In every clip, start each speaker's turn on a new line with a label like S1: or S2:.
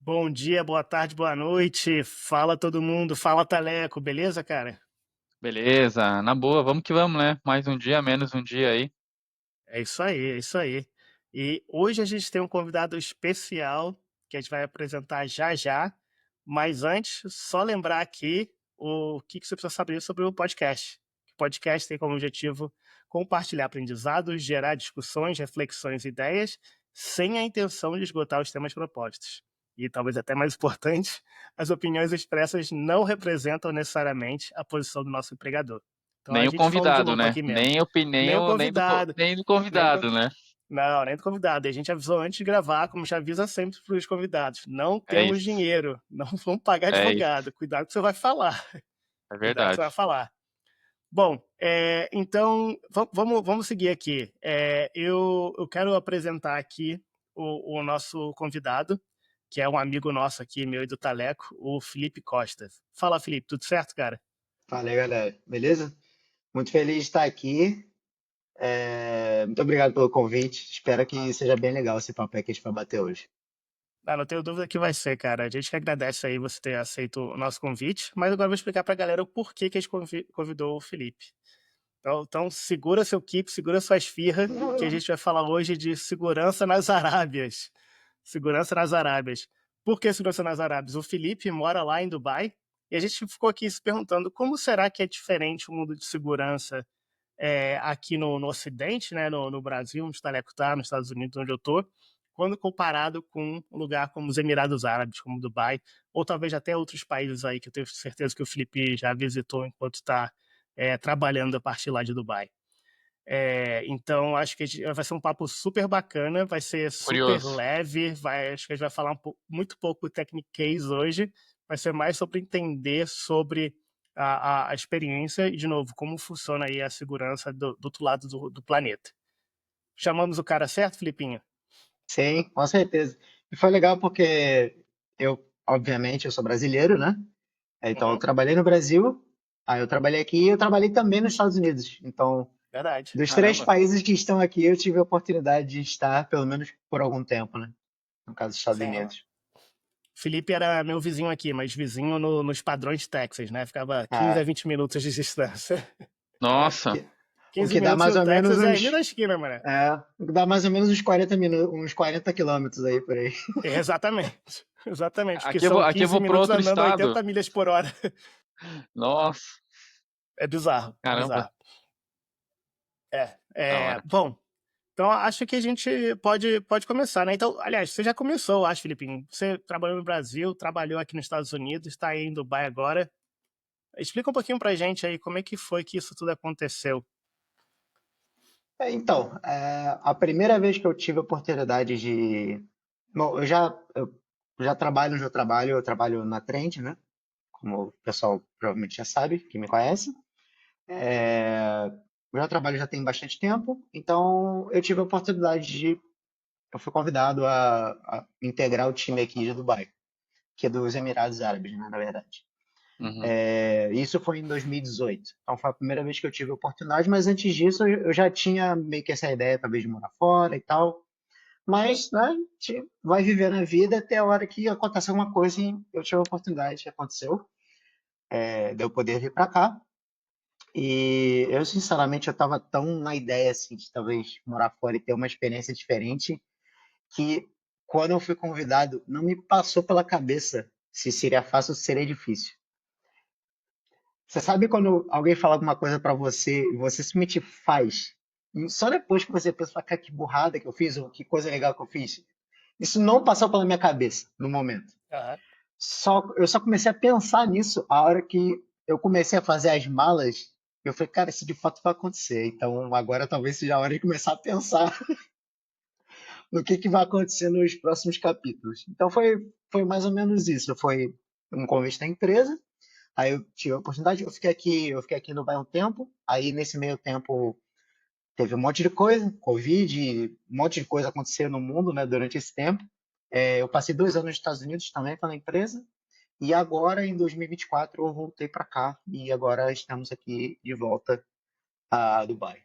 S1: Bom dia, boa tarde, boa noite. Fala todo mundo, fala Taleco, beleza, cara?
S2: Beleza, na boa, vamos que vamos, né? Mais um dia, menos um dia aí.
S1: É isso aí, é isso aí. E hoje a gente tem um convidado especial que a gente vai apresentar já já, mas antes, só lembrar aqui o que você precisa saber sobre o podcast. O podcast tem como objetivo compartilhar aprendizados, gerar discussões, reflexões e ideias, sem a intenção de esgotar os temas propostos. E talvez até mais importante, as opiniões expressas não representam necessariamente a posição do nosso empregador. Então a
S2: Nem o
S1: gente falou de
S2: convidado,
S1: louco
S2: né?
S1: aqui mesmo.
S2: Nem
S1: Nem o
S2: opinião,
S1: convidado,
S2: nem do
S1: nem o
S2: convidado,
S1: convidado.
S2: né?
S1: Não, nem do convidado. E a gente avisou antes de gravar, como já avisa sempre para os convidados. Não
S2: É
S1: temos
S2: isso,
S1: dinheiro, não vamos pagar
S2: é isso,
S1: advogado. Cuidado com o que você vai falar.
S2: é
S1: Cuidado com o que você vai
S2: verdade.
S1: falar. Bom, então vamos seguir aqui. Eu quero apresentar aqui o nosso convidado, que é um amigo nosso aqui, meu e do Taleco, o Felipe Costa. Fala, Felipe, tudo certo, cara?
S3: Fala aí, galera. Beleza? Muito feliz de estar aqui. Muito obrigado pelo convite. Espero que seja bem legal esse papo aí que a gente vai bater hoje.
S1: Ah, não tenho dúvida que vai ser, cara. A gente que agradece aí você ter aceito o nosso convite, mas agora eu vou explicar pra galera o porquê que a gente convidou o Felipe. Então segura seu keep, segura sua esfirra, que a gente vai falar hoje de segurança nas Arábias. Segurança nas Arábias. Por que segurança nas Arábias? O Felipe mora lá em Dubai e a gente ficou aqui se perguntando como será que é diferente o mundo de segurança aqui no Ocidente, né, no Brasil, onde o Taleco está, nos Estados Unidos, onde eu estou, quando comparado com um lugar como os Emirados Árabes, como Dubai, ou talvez até outros países aí que eu tenho certeza que o Felipe já visitou enquanto está trabalhando a partir lá de Dubai. Então, acho que vai ser um papo super bacana, vai ser super
S2: Curioso.
S1: leve, acho que a gente vai falar muito pouco techniquez hoje, vai ser mais sobre entender sobre a experiência e, de novo, como funciona aí a segurança do outro lado do planeta. Chamamos o cara certo, Filipinho?
S3: Sim, com certeza. E foi legal porque obviamente, eu sou brasileiro, né? Então, eu
S1: Uhum,
S3: trabalhei no Brasil, aí eu trabalhei aqui e eu trabalhei também nos Estados Unidos. Então,
S1: verdade,
S3: dos três
S1: caramba,
S3: países que estão aqui, eu tive a oportunidade de estar, pelo menos por algum tempo, né? No caso dos Estados
S1: sim.
S3: Unidos.
S1: Felipe era meu vizinho aqui, mas vizinho nos padrões de Texas, né? Ficava 15 a
S3: Ah,
S1: 20 minutos de distância.
S2: Nossa,
S3: que- o
S1: 15
S3: que dá
S1: minutos
S3: mais
S1: no
S3: ou menos
S1: Texas é ali
S3: uns
S1: na esquina, mano.
S3: Dá mais ou menos uns 40 minutos, uns 40 quilômetros aí por aí.
S1: Exatamente. Exatamente, porque
S2: aqui eu vou,
S1: são
S2: aqui eu
S1: 15
S2: vou para
S1: minutos
S2: outro
S1: andando a
S2: estado.
S1: 80 milhas por hora.
S2: Nossa,
S1: É bizarro, é
S2: caramba,
S1: bizarro.
S2: da hora.
S1: Bom, então acho que a gente pode começar, né? Então, aliás, você já começou, eu acho, Filipinho. Você trabalhou no Brasil, trabalhou aqui nos Estados Unidos, está aí em Dubai agora. Explica um pouquinho pra gente aí como é que foi que isso tudo aconteceu.
S3: A primeira vez que eu tive a oportunidade de. Bom, eu já trabalho onde eu trabalho na Trend, né? Como o pessoal provavelmente já sabe, que me conhece. É, eu já trabalho já tem bastante tempo, então eu tive a oportunidade de. Eu fui convidado a integrar o time aqui de Dubai, que é dos Emirados Árabes, né, na verdade.
S2: Uhum.
S3: Isso foi em 2018. Então foi a primeira vez que eu tive a oportunidade, mas antes disso eu já tinha meio que essa ideia, talvez, de morar fora e tal. Mas, né, a gente vai vivendo a vida até a hora que acontece alguma coisa e eu tive a oportunidade que aconteceu, de eu poder vir para cá. E eu, sinceramente, eu estava tão na ideia, assim, de talvez morar fora e ter uma experiência diferente, que quando eu fui convidado, não me passou pela cabeça se seria fácil ou se seria difícil. Você sabe quando alguém fala alguma coisa pra você e você simplesmente faz? E só depois que você pensa, cara, que burrada que eu fiz, ou que coisa legal que eu fiz. Isso não passou pela minha cabeça no momento.
S1: Aham.
S3: Eu só comecei a pensar nisso a hora que eu comecei a fazer as malas. Eu falei, cara, isso de fato vai acontecer. Então agora talvez seja a hora de começar a pensar no que vai acontecer nos próximos capítulos. Então foi mais ou menos isso. Foi um convite da empresa. Aí eu tive a oportunidade, eu fiquei aqui no Dubai um tempo. Aí nesse meio tempo teve um monte de coisa, Covid, um monte de coisa aconteceu no mundo, né, durante esse tempo. Eu passei 2 anos nos Estados Unidos também pela empresa. E agora, em 2024, eu voltei para cá e agora estamos aqui de volta a Dubai.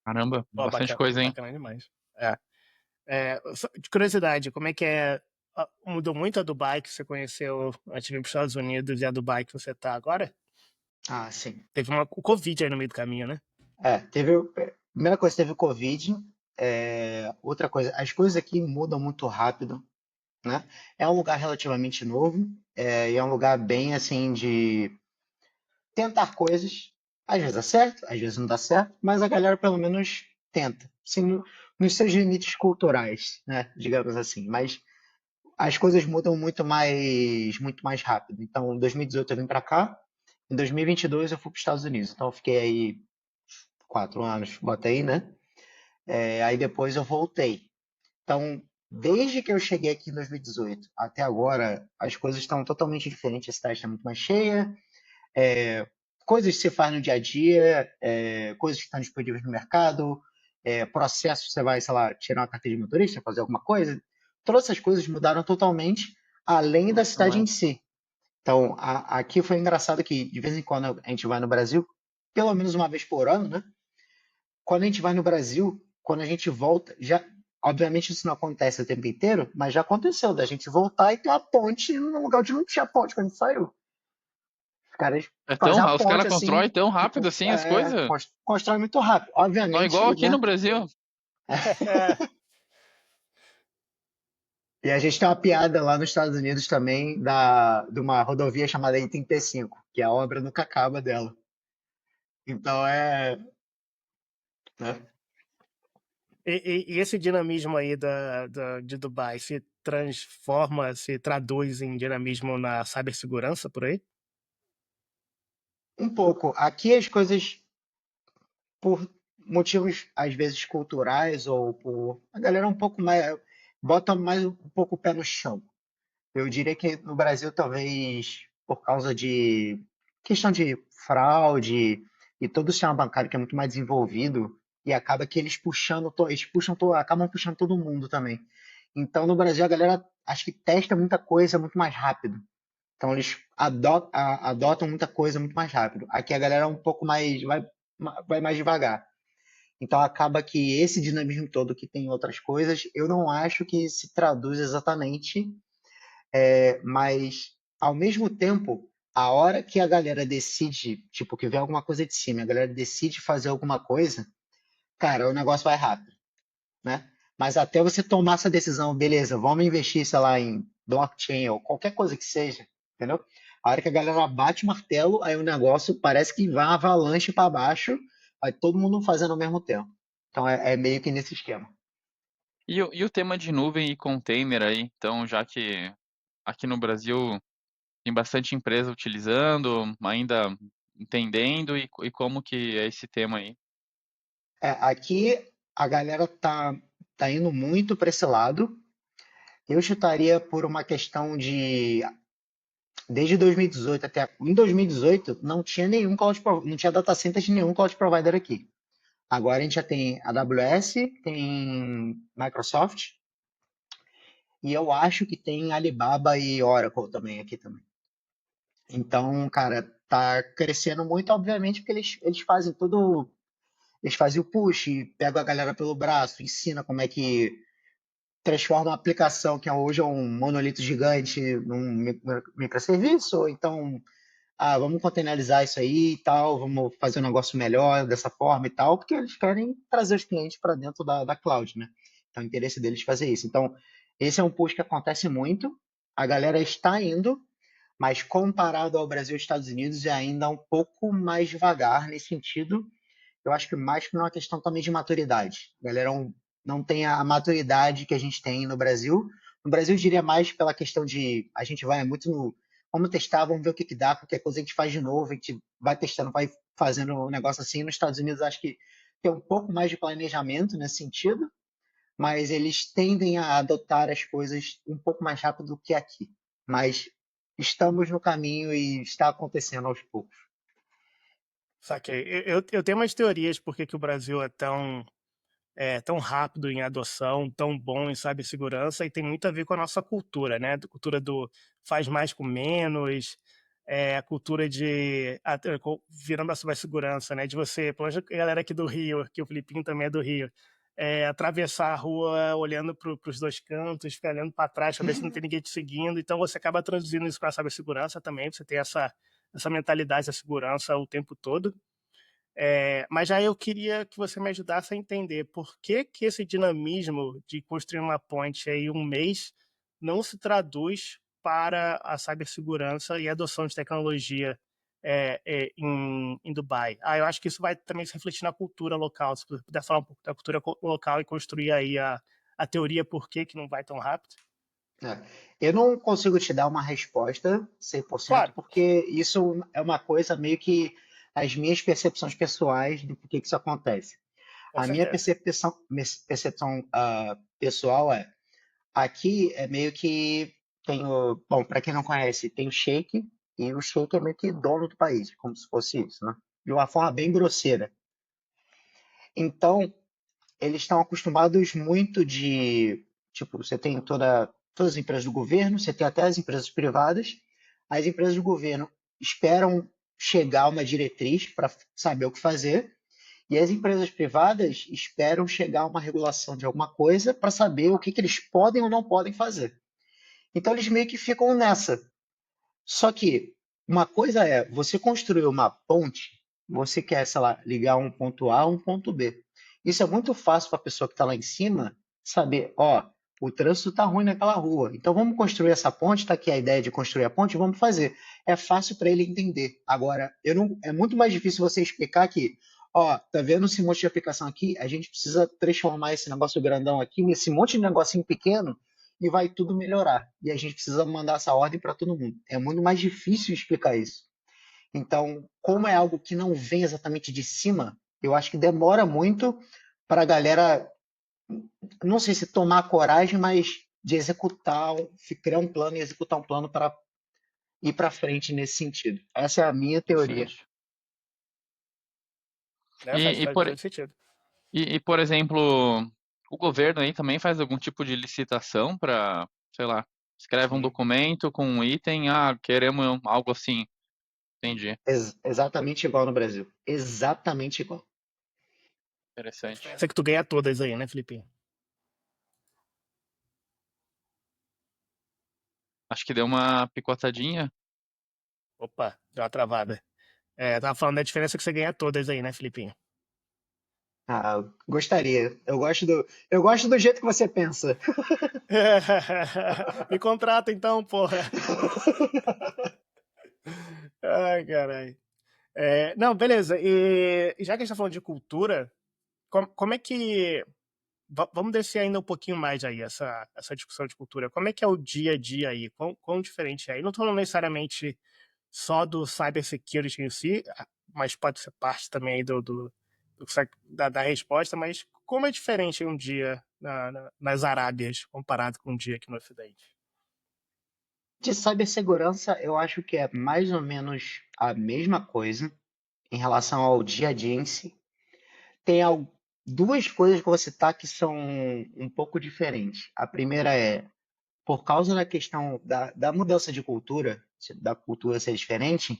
S2: Caramba,
S1: Pô,
S2: bastante
S1: bacana,
S2: coisa, hein?
S1: bacana demais. De curiosidade, como é que é? Mudou muito a Dubai que você conheceu antes de vir para os Estados Unidos e a Dubai que você está agora?
S3: Ah, sim.
S1: Teve o Covid aí no meio do caminho, né?
S3: Primeira coisa, teve o Covid. Outra coisa, as coisas aqui mudam muito rápido, né? É um lugar relativamente novo, e é um lugar bem assim de tentar coisas. Às vezes dá certo, às vezes não dá certo, mas a galera pelo menos tenta, assim, nos seus limites culturais, né? Digamos assim. Mas as coisas mudam muito mais rápido. Então, em 2018 eu vim para cá, em 2022 eu fui para os Estados Unidos. Então, eu fiquei aí 4 anos, bota aí, né? Aí depois eu voltei. Então, desde que eu cheguei aqui em 2018 até agora, as coisas estão totalmente diferentes. A cidade está muito mais cheia, é, coisas que você faz no dia a dia, coisas que estão disponíveis no mercado, processos que você vai, sei lá, tirar uma carteira de motorista, fazer alguma coisa. Todas essas coisas mudaram totalmente, além da
S1: Nossa,
S3: cidade em
S1: mano.
S3: si. Então, aqui foi engraçado que, de vez em quando, a gente vai no Brasil, pelo menos uma vez por ano, né? Quando a gente vai no Brasil, quando a gente volta, já, obviamente isso não acontece o tempo inteiro, mas já aconteceu da gente voltar e ter uma ponte num lugar onde não tinha ponte quando a gente saiu. Os caras fazem a
S2: Os caras
S3: ponte
S2: constroem
S3: assim,
S2: tão rápido
S3: tipo,
S2: assim as coisas?
S3: constrói muito rápido.
S2: Não igual
S3: Obviamente,
S2: aqui no
S3: né?
S2: Brasil.
S3: E a gente tem uma piada lá nos Estados Unidos também de uma rodovia chamada I-35, que a obra nunca acaba dela. Então né?
S1: E esse dinamismo aí de Dubai se transforma, se traduz em dinamismo na cibersegurança por aí?
S3: Um pouco. Aqui as coisas por motivos às vezes culturais ou por a galera um pouco mais bota mais um pouco o pé no chão. Eu diria que no Brasil talvez por causa de questão de fraude e todo o sistema bancário que é muito mais desenvolvido e acaba que acabam puxando todo mundo também. Então no Brasil a galera acho que testa muita coisa muito mais rápido. Então eles adotam muita coisa muito mais rápido. Aqui a galera é um pouco mais vai mais devagar. Então acaba que esse dinamismo todo que tem em outras coisas, eu não acho que se traduz exatamente, mas ao mesmo tempo, a hora que a galera decide, tipo, que vem alguma coisa de cima, a galera decide fazer alguma coisa, cara, o negócio vai rápido, né? Mas até você tomar essa decisão, beleza, vamos investir, sei lá, em blockchain ou qualquer coisa que seja, entendeu? A hora que a galera bate o martelo, aí o negócio parece que vai uma avalanche para baixo, vai todo mundo fazendo ao mesmo tempo. Então é meio que nesse esquema.
S2: E o tema de nuvem e container aí? Então, já que aqui no Brasil tem bastante empresa utilizando, ainda entendendo, e como que é esse tema aí?
S3: Aqui a galera tá indo muito para esse lado. Eu chutaria por uma questão de desde 2018 até em 2018 não tinha não tinha data center de nenhum cloud provider aqui. Agora a gente já tem AWS, tem Microsoft e eu acho que tem Alibaba e Oracle também aqui também. Então, cara, tá crescendo muito, obviamente, porque eles fazem todo. Eles fazem o push, pegam a galera pelo braço, ensina como é que transforma uma aplicação que hoje é um monolito gigante num microserviço, ou então, vamos containerizar isso aí e tal, vamos fazer um negócio melhor dessa forma e tal, porque eles querem trazer os clientes para dentro da cloud, né? Então, é o interesse deles fazer isso. Então, esse é um push que acontece muito, a galera está indo, mas comparado ao Brasil e Estados Unidos é ainda um pouco mais devagar nesse sentido. Eu acho que mais por uma questão também de maturidade. A galera não tem a maturidade que a gente tem no Brasil. No Brasil, eu diria mais pela questão de a gente vai muito no vamos testar, vamos ver o que, que dá, qualquer coisa a gente faz de novo, a gente vai testando, vai fazendo um negócio assim. Nos Estados Unidos, acho que tem um pouco mais de planejamento nesse sentido, mas eles tendem a adotar as coisas um pouco mais rápido do que aqui. Mas estamos no caminho e está acontecendo aos poucos.
S1: Saquei. Eu tenho umas teorias por que o Brasil tão rápido em adoção, tão bom em cibersegurança, e tem muito a ver com a nossa cultura, né? A cultura do faz mais com menos, a cultura virando a cibersegurança, né? De você, pelo menos a galera aqui do Rio, que o Filipinho também é do Rio, atravessar a rua olhando para os dois cantos, ficar olhando para trás para ver se não tem ninguém te seguindo. Então você acaba traduzindo isso para a cibersegurança também, você tem essa mentalidade da segurança o tempo todo. Mas já eu queria que você me ajudasse a entender por que esse dinamismo de construir uma ponte aí em um mês não se traduz para a cibersegurança e a adoção de tecnologia em Dubai. Eu acho que isso vai também se refletir na cultura local. Se você puder falar um pouco da cultura local e construir aí a teoria por que não vai tão rápido.
S3: Eu não consigo te dar uma resposta 100%,
S1: Claro,
S3: porque isso é uma coisa meio que as minhas percepções pessoais do porquê que isso acontece.
S1: com
S3: A minha
S1: certeza.
S3: percepção pessoal aqui é meio que bom, para quem não conhece, tem o Sheik, e o Sheik é meio que dono do país, como se fosse isso, né? De uma forma bem grosseira. Então, eles estão acostumados muito tipo, você tem todas as empresas do governo, você tem até as empresas privadas. As empresas do governo esperam chegar a uma diretriz para saber o que fazer, e as empresas privadas esperam chegar a uma regulação de alguma coisa para saber o que eles podem ou não podem fazer. Então eles meio que ficam nessa. Só que uma coisa é, você construir uma ponte, você quer, sei lá, ligar um ponto A a um ponto B. Isso é muito fácil para a pessoa que está lá em cima saber, ó, o trânsito está ruim naquela rua, então vamos construir essa ponte, está aqui a ideia de construir a ponte, vamos fazer. É fácil para ele entender. Agora, é muito mais difícil você explicar que, ó, tá vendo esse monte de aplicação aqui? A gente precisa transformar esse negócio grandão aqui nesse monte de negocinho pequeno e vai tudo melhorar. E a gente precisa mandar essa ordem para todo mundo. É muito mais difícil explicar isso. Então, como é algo que não vem exatamente de cima, eu acho que demora muito para a galera, não sei se tomar coragem, mas de executar, criar um plano e executar um plano para ir para frente nesse sentido. Essa é a minha teoria.
S2: Interessante.
S1: Faz
S2: E, e, por,
S1: todo sentido.
S2: por exemplo, o governo aí também faz algum tipo de licitação para, sei lá, escreve um
S1: Sim.
S2: documento com um item, queremos algo assim. Entendi.
S3: Exatamente igual no Brasil. Exatamente igual.
S1: A
S2: Interessante.
S1: diferença é que tu ganha todas aí, né, Felipe?
S2: Acho que deu uma picotadinha.
S1: Opa, deu uma travada. Tava falando da diferença que você ganha todas aí, né, Felipinho?
S3: Gostaria. Eu gosto do jeito que você pensa.
S1: Me contrata então, porra. Ai, caralho. Não, beleza. E já que a gente tá falando de cultura, como é que. Vamos descer ainda um pouquinho mais aí, essa discussão de cultura. Como é que é o dia a dia aí? Quão diferente é? E não tô falando necessariamente só do cybersecurity em si, mas pode ser parte também aí da resposta, mas como é diferente um dia nas Arábias comparado com um dia aqui no Ocidente?
S3: De cibersegurança, eu acho que é mais ou menos a mesma coisa em relação ao dia a dia em si. Tem duas coisas que eu vou citar que são um pouco diferentes. A primeira é, por causa da questão da mudança de cultura, da cultura ser diferente,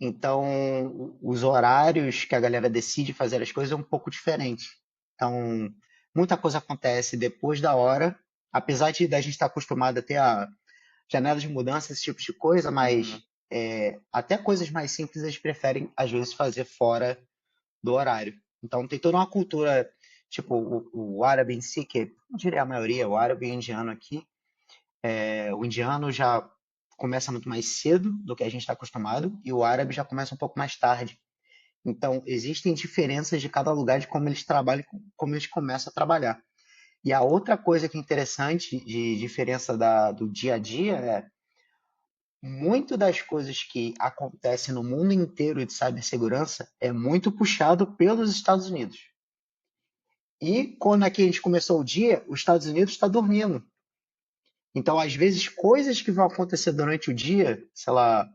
S3: então os horários que a galera decide fazer as coisas é um pouco diferente. Então, muita coisa acontece depois da hora, apesar de da gente estar acostumado a ter a janela de mudança, esse tipo de coisa, mas
S2: Uhum.
S3: até coisas mais simples eles preferem, às vezes, fazer fora do horário. Então tem toda uma cultura, tipo o árabe em si, que não diria a maioria, o árabe e o indiano aqui, o indiano já começa muito mais cedo do que a gente está acostumado, e o árabe já começa um pouco mais tarde. Então existem diferenças de cada lugar de como eles trabalham, como eles começam a trabalhar. E a outra coisa que é interessante de diferença do dia a dia é muito das coisas que acontecem no mundo inteiro de cibersegurança é muito puxado pelos Estados Unidos. E quando aqui a gente começou o dia, os Estados Unidos está dormindo. Então, às vezes, coisas que vão acontecer durante o dia, sei lá,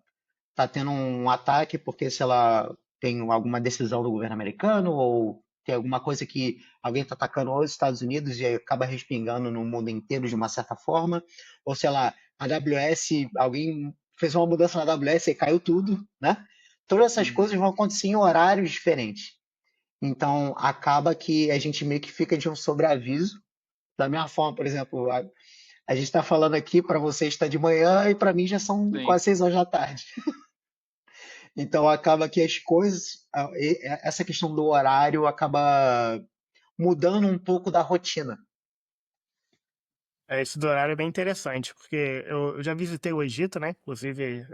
S3: tá tendo um ataque porque, sei lá, tem alguma decisão do governo americano ou tem alguma coisa que alguém está atacando os Estados Unidos e acaba respingando no mundo inteiro de uma certa forma, ou sei lá, a AWS, alguém fez uma mudança na AWS e caiu tudo, né? Todas essas
S2: Uhum.
S3: coisas vão acontecer em horários diferentes. Então acaba que a gente meio que fica de um sobreaviso. Da mesma forma, por exemplo, a gente está falando aqui, para você está de manhã e para mim já são
S2: Sim.
S3: quase 6 horas da tarde. Então acaba que as coisas, essa questão do horário acaba mudando um pouco da rotina.
S1: Esse do horário é bem interessante, porque eu já visitei o Egito, né? Inclusive,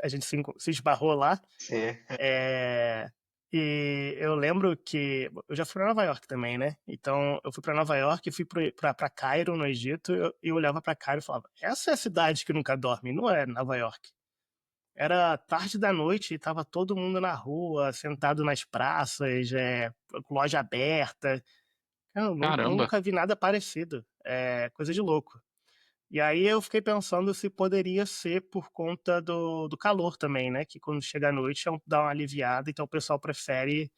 S1: a gente se esbarrou lá.
S3: Sim.
S1: É, e eu lembro que eu já fui para Nova York também, né? Então eu fui para Nova York e fui para Cairo, no Egito, e eu olhava para Cairo e falava: essa é a cidade que nunca dorme, não é Nova York. Era tarde da noite e tava todo mundo na rua, sentado nas praças, com loja aberta. Eu
S2: Caramba.
S1: nunca vi nada parecido. É coisa de louco. E aí eu fiquei pensando se poderia ser por conta do calor também, né? Que quando chega a noite dá uma aliviada, então o pessoal prefere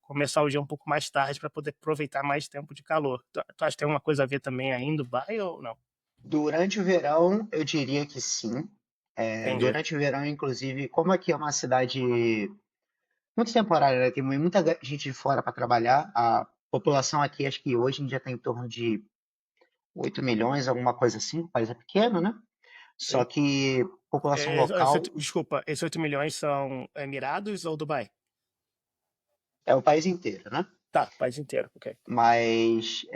S1: começar o dia um pouco mais tarde para poder aproveitar mais tempo de calor. Tu acha que tem alguma coisa a ver também aí em Dubai ou não?
S3: Durante o verão, eu diria que sim.
S1: Entendi.
S3: Durante o verão, inclusive, como aqui é uma cidade muito temporária, né? Tem muita gente de fora para trabalhar, a população aqui, acho que hoje em dia está em torno de 8 milhões, alguma coisa assim. O país é pequeno, né? Só
S1: Sim.
S3: que população local
S1: Desculpa, esses 8 milhões são Emirados ou Dubai?
S3: é o país inteiro, né?
S1: Tá, país inteiro, ok.
S3: Mas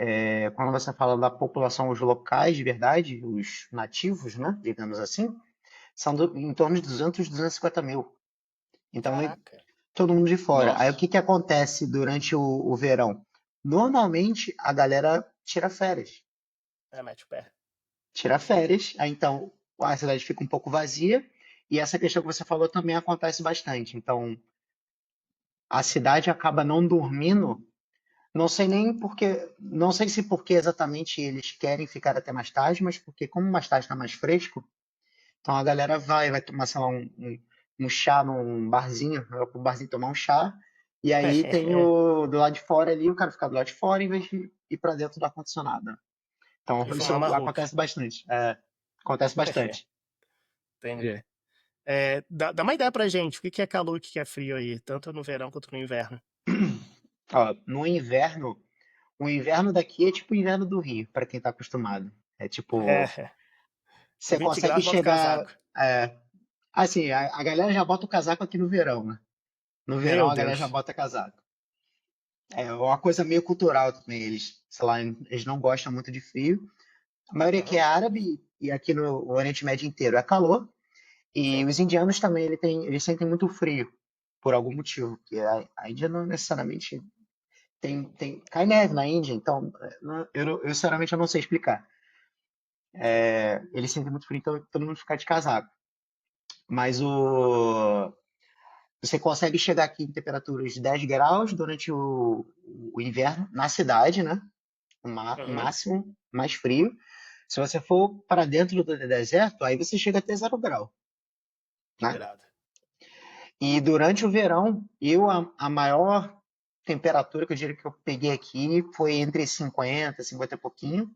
S3: quando você fala da população, os locais de verdade, os nativos, né? Digamos assim, são em torno de 200, 250 mil. Então,
S1: Caraca.
S3: todo mundo de fora. Aí o
S2: Nossa.
S3: que que acontece durante o verão? Normalmente a galera tira férias.
S1: Mete o pé.
S3: Tira férias, aí então a cidade fica um pouco vazia. E essa questão que você falou também acontece bastante. Então a cidade acaba não dormindo. Não sei nem porque, não sei se porque exatamente eles querem ficar até mais tarde, mas porque como mais tarde está mais fresco, então a galera vai tomar, sei lá, um chá num barzinho, vai pro barzinho tomar um chá, e aí tem o do lado de fora ali, o cara fica do lado de fora em vez de ir para dentro do ar-condicionado. Então
S1: E fumar
S3: isso
S1: maluco.
S3: acontece bastante. Acontece bastante.
S1: Entendi. Dá uma ideia pra gente, o que é calor e o que é frio aí, tanto no verão quanto no inverno.
S3: Ó, no inverno, o inverno daqui é tipo o inverno do Rio, para quem tá acostumado. É tipo,
S1: É,
S3: você
S1: 20
S3: consegue
S1: graus, bota o
S3: chegar.
S1: casaco.
S3: Assim, a galera já bota o casaco aqui no verão, né? No verão
S1: Meu
S3: a galera já
S1: Deus.
S3: bota casaco. É uma coisa meio cultural também. Eles, sei lá, eles não gostam muito de frio. A maioria aqui é
S1: Aham,
S3: árabe e aqui no Oriente Médio inteiro é calor. E
S1: sim.
S3: os indianos também, eles sentem muito frio, por algum motivo. Que a Índia não necessariamente cai neve na Índia, então eu sinceramente eu não sei explicar. Eles sentem muito frio, então todo mundo fica de casaco. Mas você consegue chegar aqui em temperaturas de 10 graus durante o inverno, na cidade, né? O
S1: Uhum,
S3: máximo, mais frio. Se você for para dentro do deserto, aí você chega até 0 grau, né?
S1: irado.
S3: E durante o verão, a maior temperatura que eu diria que eu peguei aqui foi entre 50, 50 e pouquinho.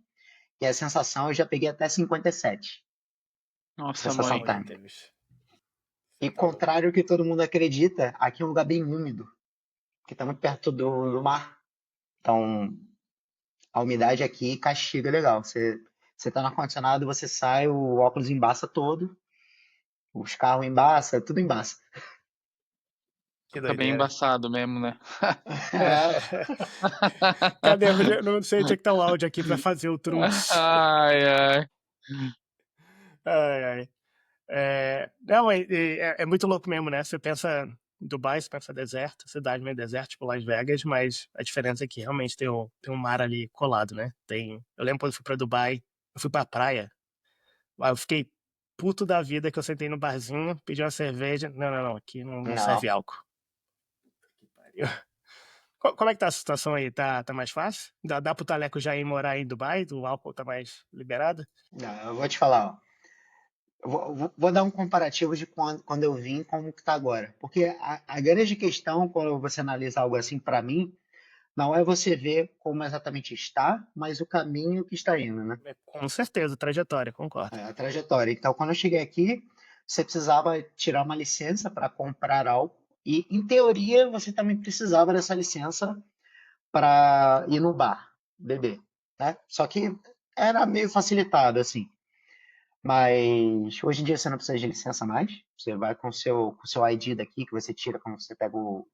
S3: E a sensação eu já peguei até 57.
S2: Nossa,
S3: Sensação
S2: mãe.
S1: Meu
S3: térmica.
S1: Deus.
S3: E
S1: Você tá louco.
S3: contrário ao que todo mundo acredita, aqui é um lugar bem úmido, que está muito perto do mar. Então, a umidade aqui castiga legal. Você tá no ar-condicionado, você sai, o óculos embaça todo, os carros embaça, tudo embaça.
S1: Que
S2: Fica bem
S1: doideira.
S2: embaçado mesmo, né?
S1: Cadê? Eu não sei onde é que tá o áudio aqui pra fazer o truque.
S2: Ai, ai.
S1: Ai, ai. Não, é muito louco mesmo, né? Você pensa em Dubai, você pensa deserto, cidade meio deserto, tipo Las Vegas, mas a diferença é que realmente tem um mar ali colado, né? Eu lembro quando eu fui pra Dubai, eu fui pra praia, aí eu fiquei puto da vida que eu sentei no barzinho, pedi uma cerveja. Não, não, não, aqui não serve
S3: Não,
S1: álcool. Que pariu. Como é que tá a situação aí? Tá mais fácil? Dá pro Taleco já ir morar em Dubai? O álcool tá mais liberado?
S3: não, eu vou te falar, ó. Eu vou dar um comparativo de quando eu vim como que tá agora. Porque a grande questão, quando você analisa algo assim, para mim, não é você ver como exatamente está, mas o caminho que está indo, né?
S1: Com certeza, trajetória, concordo.
S3: A trajetória. Então, quando eu cheguei aqui, você precisava tirar uma licença para comprar álcool. E, em teoria, você também precisava dessa licença para ir no bar beber, né? Só que era meio facilitado, assim. Mas hoje em dia você não precisa de licença mais. Você vai com o seu ID daqui, que você tira quando você pega o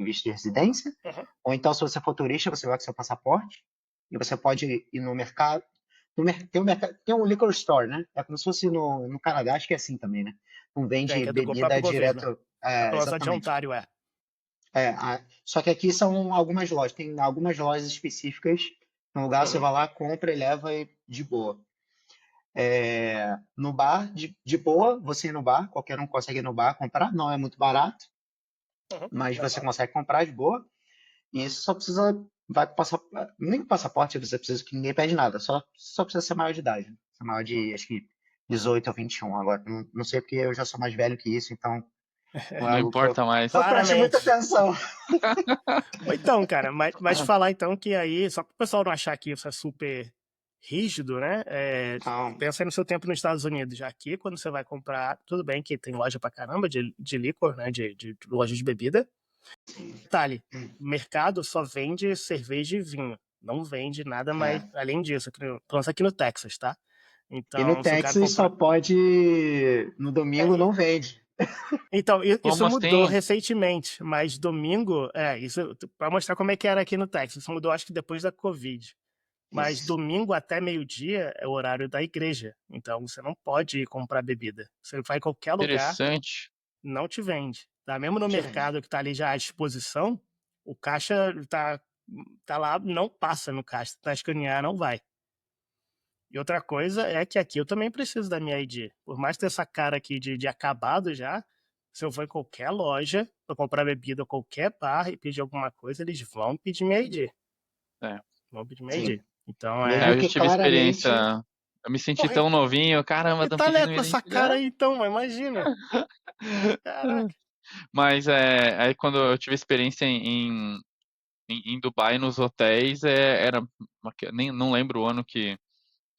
S3: visto de residência.
S1: Uhum.
S3: Ou então, se você for turista, você vai com seu passaporte. E você pode ir no mercado. Tem um liquor store, né? É como se fosse no Canadá, acho que é assim também, né? Não
S1: Tem,
S3: vende
S1: que é do
S3: bebida
S1: próprio governo.
S3: direto.
S1: A
S3: É,
S1: promoção de
S3: exatamente.
S1: Ontário, é.
S3: Só que aqui são algumas lojas. Tem algumas lojas específicas. No lugar você
S1: Uhum.
S3: vai lá, compra e leva e de boa. No bar, de boa, você ir no bar, qualquer um consegue ir no bar comprar, não é muito barato,
S1: Uhum.
S3: mas você
S1: Normal.
S3: consegue comprar de boa. E isso só precisa, vai com passaporte, nem com passaporte você precisa, que ninguém pede nada, só precisa ser maior de idade. Ser maior de, acho que 18 ou 21 agora. Não sei porque eu já sou mais velho que isso, então não é
S2: Não
S3: algo que
S2: importa mais.
S3: eu presto muita
S1: Claramente.
S3: atenção.
S1: Ou então, cara, mas falar então que aí, só para o pessoal não achar que isso é super rígido, né?
S3: Então,
S1: Pensa aí no seu tempo nos Estados Unidos. Já aqui, quando você vai comprar, tudo bem que tem loja pra caramba de licor, né? De loja de bebida. Detalhe, o mercado só vende cerveja e vinho. Não vende nada mais
S3: é.
S1: além disso. Pelo menos aqui no Texas, tá?
S3: E no
S1: Então, se o cara
S3: Texas só
S1: comprar.
S3: pode, no domingo
S1: É,
S3: não vende.
S1: então, isso
S2: Como
S1: mudou
S2: assim?
S1: recentemente, mas domingo, isso para mostrar como é que era aqui no Texas, isso mudou acho que depois da Covid. Mas
S3: Isso.
S1: domingo até meio-dia é o horário da igreja, então você não pode ir comprar bebida. Você vai em qualquer lugar,
S2: Interessante.
S1: não te vende. Tá? Mesmo no
S3: Diferente.
S1: mercado que tá ali já à disposição, o caixa tá lá, não passa no caixa, tá escanear, não vai. E outra coisa é que aqui eu também preciso da minha ID. Por mais ter essa cara aqui de acabado já, se eu for em qualquer loja pra comprar bebida, qualquer bar e pedir alguma coisa, eles vão pedir minha ID.
S2: É.
S1: Vão pedir minha
S3: Sim.
S1: ID. Então
S2: É,
S3: Mesmo
S2: eu já
S3: que
S2: tive experiência.
S3: claramente.
S2: Eu me senti
S1: Porra,
S2: tão novinho, caramba,
S1: e
S2: estão
S1: tá
S2: pedindo
S1: com
S2: minha
S1: essa cara
S2: identidade.
S1: aí então, imagina. Caraca.
S2: Mas aí quando eu tive experiência em Dubai, nos hotéis, era. Nem, não lembro o ano que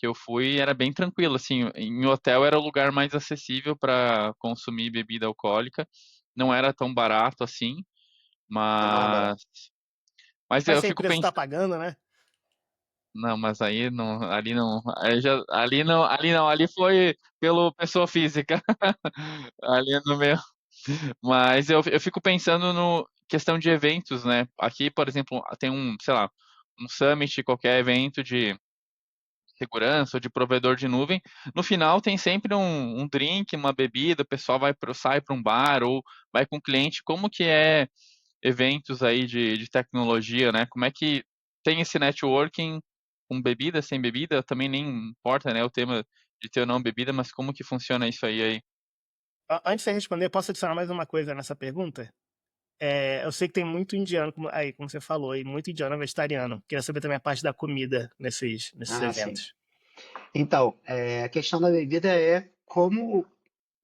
S2: eu fui, era bem tranquilo. Assim, em hotel era o lugar mais acessível para consumir bebida alcoólica. Não era tão barato assim,
S3: É mais
S2: mas.
S3: barato.
S2: Mas
S1: Mas
S2: eu
S1: se a
S2: fico
S1: empresa tá
S2: pensando.
S1: pagando, né?
S2: Não, mas aí não, ali não, ali não, ali foi pelo pessoa física, ali no meu, mas eu fico pensando no questão de eventos, né? Aqui, por exemplo, tem sei lá, um summit, qualquer evento de segurança ou de provedor de nuvem, no final tem sempre um drink, uma bebida, o pessoal sai para um bar ou vai com o cliente. Como que é eventos aí de tecnologia, né? Como é que tem esse networking com bebida, sem bebida? Também nem importa, né, o tema de ter ou não bebida, mas como que funciona isso aí?
S1: Antes de você responder, posso adicionar mais uma coisa nessa pergunta? Eu sei que tem muito indiano, aí, como você falou, e muito indiano vegetariano. Queria saber também a parte da comida nesses
S3: Ah, sim.
S1: eventos.
S3: Então, a questão da bebida é como,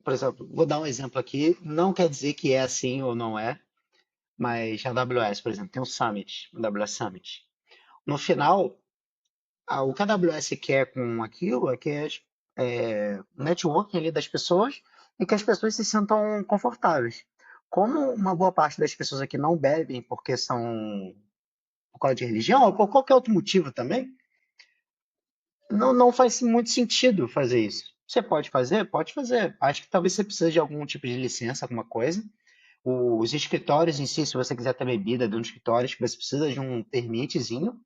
S3: por exemplo, vou dar um exemplo aqui, não quer dizer que é assim ou não é, mas a AWS, por exemplo, tem o Summit, o AWS Summit. No final, o que a AWS quer com aquilo é que o networking ali das pessoas e que as pessoas se sintam confortáveis. Como uma boa parte das pessoas aqui não bebem porque são por causa de religião ou por qualquer outro motivo também, não faz muito sentido fazer isso. Você pode fazer? Pode fazer. Acho que talvez você precise de algum tipo de licença, alguma coisa. Os escritórios em si, se você quiser ter bebida dentro do escritório, acho que você precisa de um permitezinho.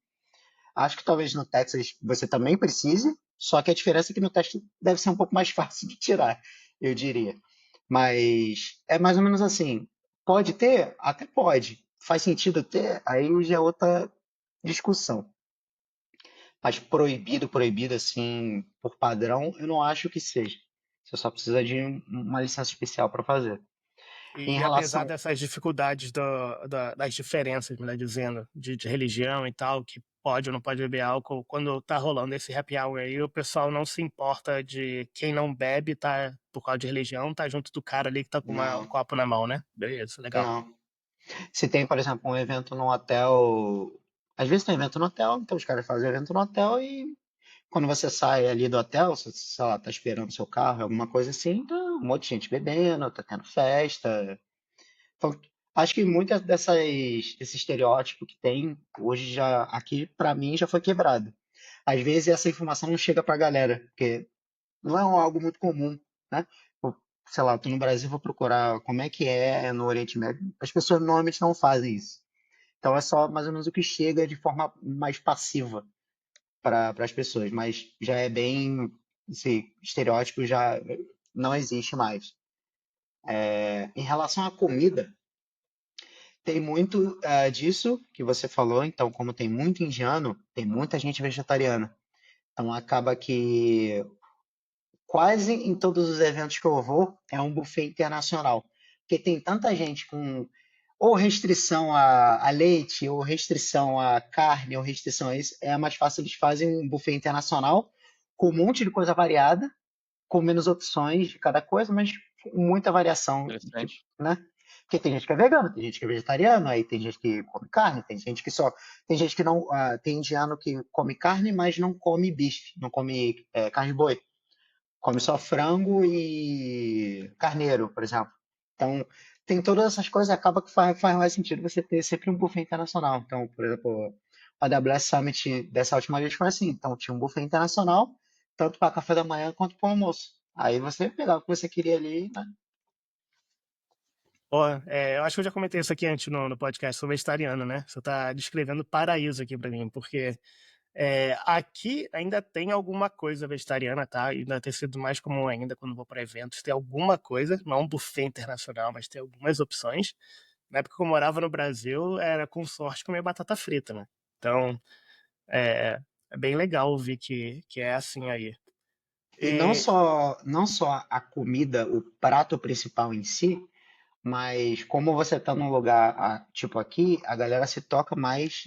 S3: Acho que talvez no Texas você também precise, só que a diferença é que no Texas deve ser um pouco mais fácil de tirar, eu diria. Mas é mais ou menos assim. Pode ter? Até pode. Faz sentido ter? Aí já é outra discussão. Mas proibido, proibido assim, por padrão, eu não acho que seja. Você só precisa de uma licença especial para fazer. Em
S1: E apesar
S3: relação.
S1: dessas dificuldades das diferenças, melhor dizendo, de religião e tal, que pode ou não pode beber álcool, quando tá rolando esse happy hour aí, o pessoal não se importa de quem não bebe, tá, por causa de religião, tá junto do cara ali que tá com um
S3: Não,
S1: copo na mão, né? Beleza, legal.
S3: não. Se tem, por exemplo, um evento no hotel. Às vezes tem evento no hotel, então os caras fazem evento no hotel e quando você sai ali do hotel, você, sei lá, tá esperando o seu carro, alguma coisa assim, tá um monte de gente bebendo, tá tendo festa. Então, Acho que muitas desse estereótipo que tem hoje já aqui para mim já foi quebrado. Às vezes essa informação não chega para a galera, porque não é algo muito comum, né? Pô, sei lá, tô no Brasil, vou procurar como é que é no Oriente Médio. As pessoas normalmente não fazem isso. Então é só mais ou menos o que chega de forma mais passiva para as pessoas, mas já é bem, esse estereótipo já não existe mais. Em relação à comida, tem muito disso que você falou, então, como tem muito indiano, tem muita gente vegetariana. Então, acaba que quase em todos os eventos que eu vou é um buffet internacional. Porque tem tanta gente com ou restrição a leite, ou restrição a carne, ou restrição a isso. É mais fácil, eles fazem um buffet internacional com um monte de coisa variada, com menos opções de cada coisa, mas com muita variação, tipo,
S2: Interessante.
S3: né? Porque tem gente que é vegano, tem gente que é vegetariano, aí tem gente que come carne, tem gente que só. Tem gente que não. Tem indiano que come carne, mas não come bife, não come carne de boi. Come só frango e carneiro, por exemplo. Então, tem todas essas coisas, acaba que faz mais sentido você ter sempre um buffet internacional. Então, por exemplo, a AWS Summit dessa última vez foi assim. Então, tinha um buffet internacional, tanto para café da manhã quanto para almoço. Aí você pegava o que você queria ali, né?
S1: Ó, eu acho que eu já comentei isso aqui antes no podcast, sou vegetariano, né? Você tá descrevendo paraíso aqui pra mim, porque aqui ainda tem alguma coisa vegetariana, tá? Ainda tem sido mais comum ainda quando vou para eventos, ter alguma coisa, não é um buffet internacional, mas tem algumas opções. Na época que eu morava no Brasil, era com sorte comer batata frita, né? Então, é bem legal ouvir que é assim aí.
S3: E não
S1: E,
S3: não só a comida, o prato principal em si, mas como você está num lugar, tipo aqui, a galera se toca mais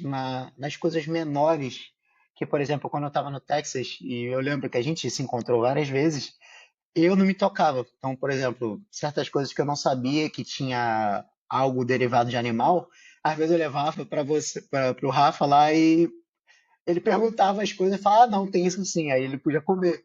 S3: nas coisas menores. Que, por exemplo, quando eu estava no Texas, e eu lembro que a gente se encontrou várias vezes, eu não me tocava. Então, por exemplo, certas coisas que eu não sabia que tinha algo derivado de animal, às vezes eu levava para o Rafa lá e ele perguntava as coisas e falava, ah, não, tem isso sim, aí ele podia comer.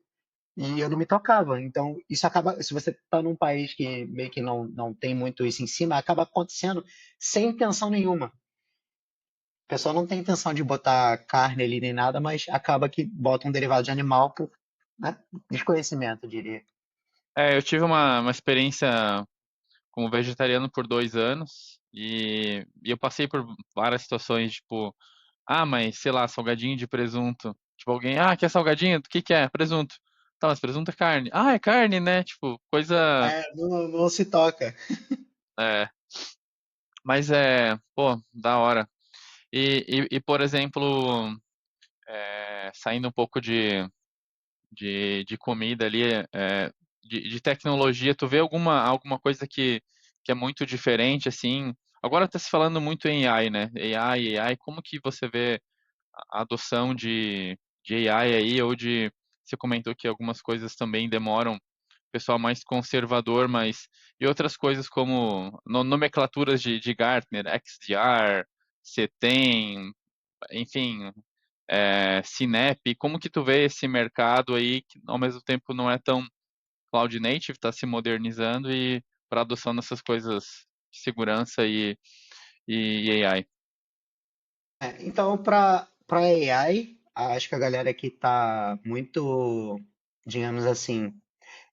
S3: E eu não me tocava. Então, isso acaba, se você está num país que meio que não tem muito isso em cima, acaba acontecendo sem intenção nenhuma. O pessoal não tem intenção de botar carne ali nem nada, mas acaba que bota um derivado de animal por, né, desconhecimento, eu diria.
S2: Eu tive uma experiência como vegetariano por 2 anos e eu passei por várias situações, tipo, mas sei lá, salgadinho de presunto. Tipo, alguém, quer salgadinho? O que que é? Presunto. Tá, mas presunto é carne. É carne, né? Tipo, coisa.
S3: Não se toca.
S2: É, mas pô, da hora. Por exemplo, saindo um pouco de comida ali, de tecnologia, tu vê alguma coisa que é muito diferente, assim? Agora tá se falando muito em AI, né? AI, como que você vê a adoção de AI aí, você comentou que algumas coisas também demoram, pessoal mais conservador, mas e outras coisas como nomenclaturas de Gartner, XDR, CTEM, enfim, Sinep, como que tu vê esse mercado aí, que ao mesmo tempo não é tão cloud native, está se modernizando e para adoção dessas coisas de segurança e AI?
S3: Então, para AI, acho que a galera aqui tá muito, digamos assim,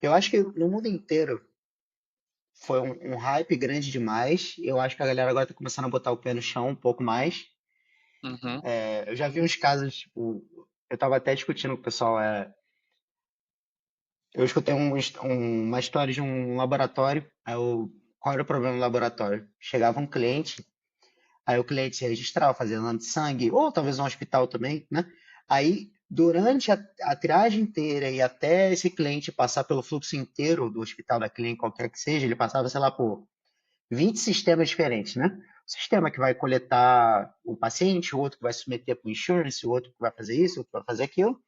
S3: eu acho que no mundo inteiro foi um hype grande demais. Eu acho que a galera agora tá começando a botar o pé no chão um pouco mais.
S2: Uhum,
S3: Eu já vi uns casos, tipo, eu tava até discutindo com o pessoal, eu escutei uma história de um laboratório, qual era o problema do laboratório? Chegava um cliente, aí o cliente se registrava, fazia exame de sangue, ou talvez um hospital também, né? Aí, durante a triagem inteira e até esse cliente passar pelo fluxo inteiro do hospital, da clínica, qualquer que seja, ele passava, sei lá, por 20 sistemas diferentes, né? O sistema que vai coletar o paciente, o outro que vai submeter para o insurance, o outro que vai fazer isso, o outro que vai fazer aquilo.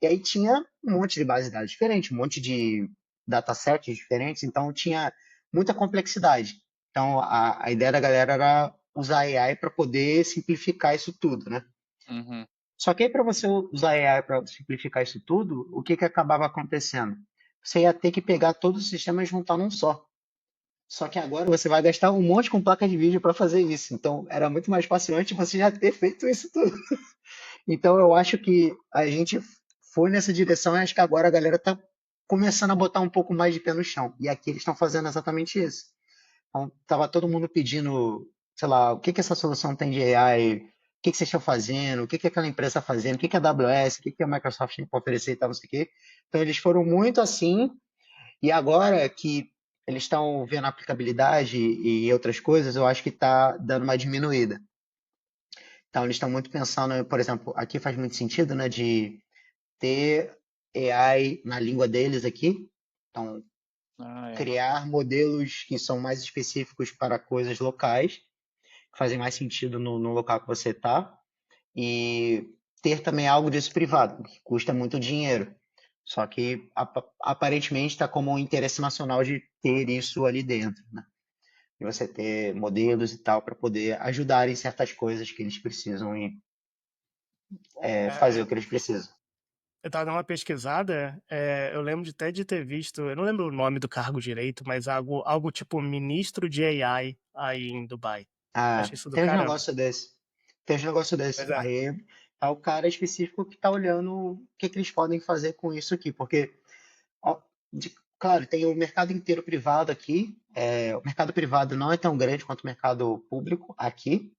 S3: E aí tinha um monte de base de dados diferentes, um monte de datasets diferentes, então tinha muita complexidade. Então a ideia da galera era usar AI para poder simplificar isso tudo, né?
S2: uhum,
S3: Só que aí para você usar AI para simplificar isso tudo, o que que acabava acontecendo? Você ia ter que pegar todos os sistemas e juntar num só. Só que agora você vai gastar um monte com placa de vídeo para fazer isso. Então, era muito mais fácil antes você já ter feito isso tudo. Então, eu acho que a gente foi nessa direção e acho que agora a galera tá começando a botar um pouco mais de pé no chão. E aqui eles estão fazendo exatamente isso. Então, tava todo mundo pedindo, sei lá, o que que essa solução tem de AI, o que que vocês estão fazendo, o que que aquela empresa está fazendo, o que que a AWS, o que que a Microsoft tem para oferecer e tal, não sei o quê. Então, eles foram muito assim, e agora que eles estão vendo a aplicabilidade e outras coisas, eu acho que está dando uma diminuída. Então, eles estão muito pensando, por exemplo, aqui faz muito sentido, né, de ter AI na língua deles aqui. Então,
S2: Ah, é.
S3: criar modelos que são mais específicos para coisas locais, que fazem mais sentido no local que você está, e ter também algo disso privado, que custa muito dinheiro. Só que aparentemente está como um interesse nacional de ter isso ali dentro, né? E você ter modelos e tal para poder ajudar em certas coisas que eles precisam e fazer
S1: É,
S3: o que eles precisam.
S1: eu tava dando uma pesquisada, eu lembro até de ter visto, eu não lembro o nome do cargo direito, mas algo tipo ministro de AI aí em Dubai.
S3: Ah,
S1: Achei isso do
S3: tem um
S1: caramba.
S3: negócio desse. Tem um negócio
S1: Pois
S3: desse.
S1: é.
S3: Aí é o cara específico que está olhando o que, que eles podem fazer com isso aqui. Porque, ó, claro, tem o mercado inteiro privado aqui. O mercado privado não é tão grande quanto o mercado público aqui.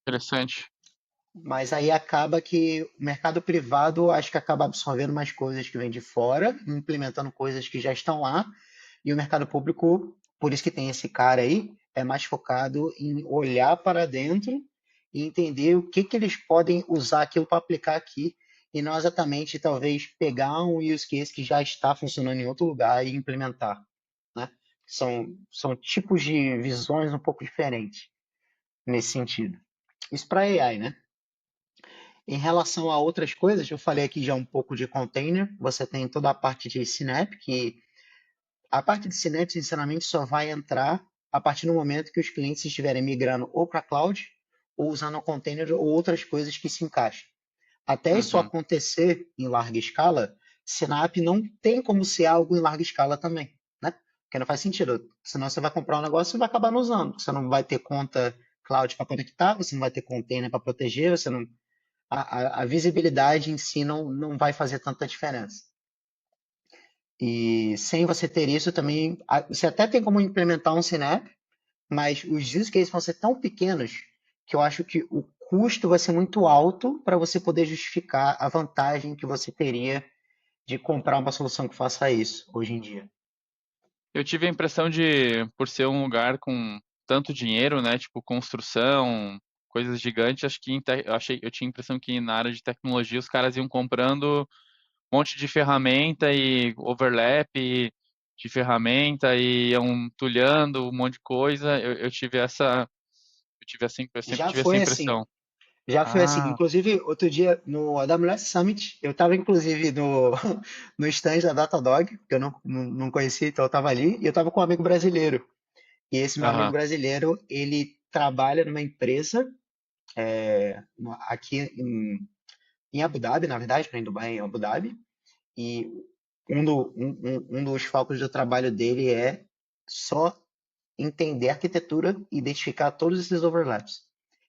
S2: Interessante.
S3: Mas aí acaba que o mercado privado acho que acaba absorvendo mais coisas que vêm de fora, implementando coisas que já estão lá, e o mercado público, por isso que tem esse cara aí, é mais focado em olhar para dentro e entender o que que eles podem usar aquilo para aplicar aqui, e não exatamente talvez pegar um use case que já está funcionando em outro lugar e implementar, né? São tipos de visões um pouco diferentes nesse sentido. Isso para AI, né? Em relação a outras coisas, eu falei aqui já um pouco de container. Você tem toda a parte de Synap, que a parte de Synap, sinceramente, só vai entrar a partir do momento que os clientes estiverem migrando ou para cloud, ou usando o container ou outras coisas que se encaixem. Até isso
S2: Uhum.
S3: acontecer em larga escala, Synap não tem como ser algo em larga escala também, né? Porque não faz sentido. Senão você vai comprar um negócio e vai acabar não usando. Você não vai ter conta cloud para conectar, você não vai ter container para proteger, você não a visibilidade em si não vai fazer tanta diferença. E sem você ter isso também, você até tem como implementar um Synapse, mas os use cases vão ser tão pequenos que eu acho que o custo vai ser muito alto para você poder justificar a vantagem que você teria de comprar uma solução que faça isso hoje em dia.
S2: Eu tive a impressão de, por ser um lugar com tanto dinheiro, né, tipo construção, coisas gigantes, acho que eu tinha a impressão que na área de tecnologia os caras iam comprando um monte de ferramenta e overlap de ferramenta e iam tulhando um monte de coisa. Eu sempre
S3: Já
S2: tive essa
S3: foi assim.
S2: impressão.
S3: Já foi assim.
S2: Ah,
S3: Inclusive, outro dia no AWS Summit, eu estava inclusive no, no stand da Datadog, que eu não conhecia, então eu estava ali, e eu estava com um amigo brasileiro. E esse meu amigo
S2: aham,
S3: brasileiro, ele trabalha numa empresa aqui em Abu Dhabi, na verdade, para em Dubai, em Abu Dhabi. E um dos focos do trabalho dele é só entender a arquitetura e identificar todos esses overlaps.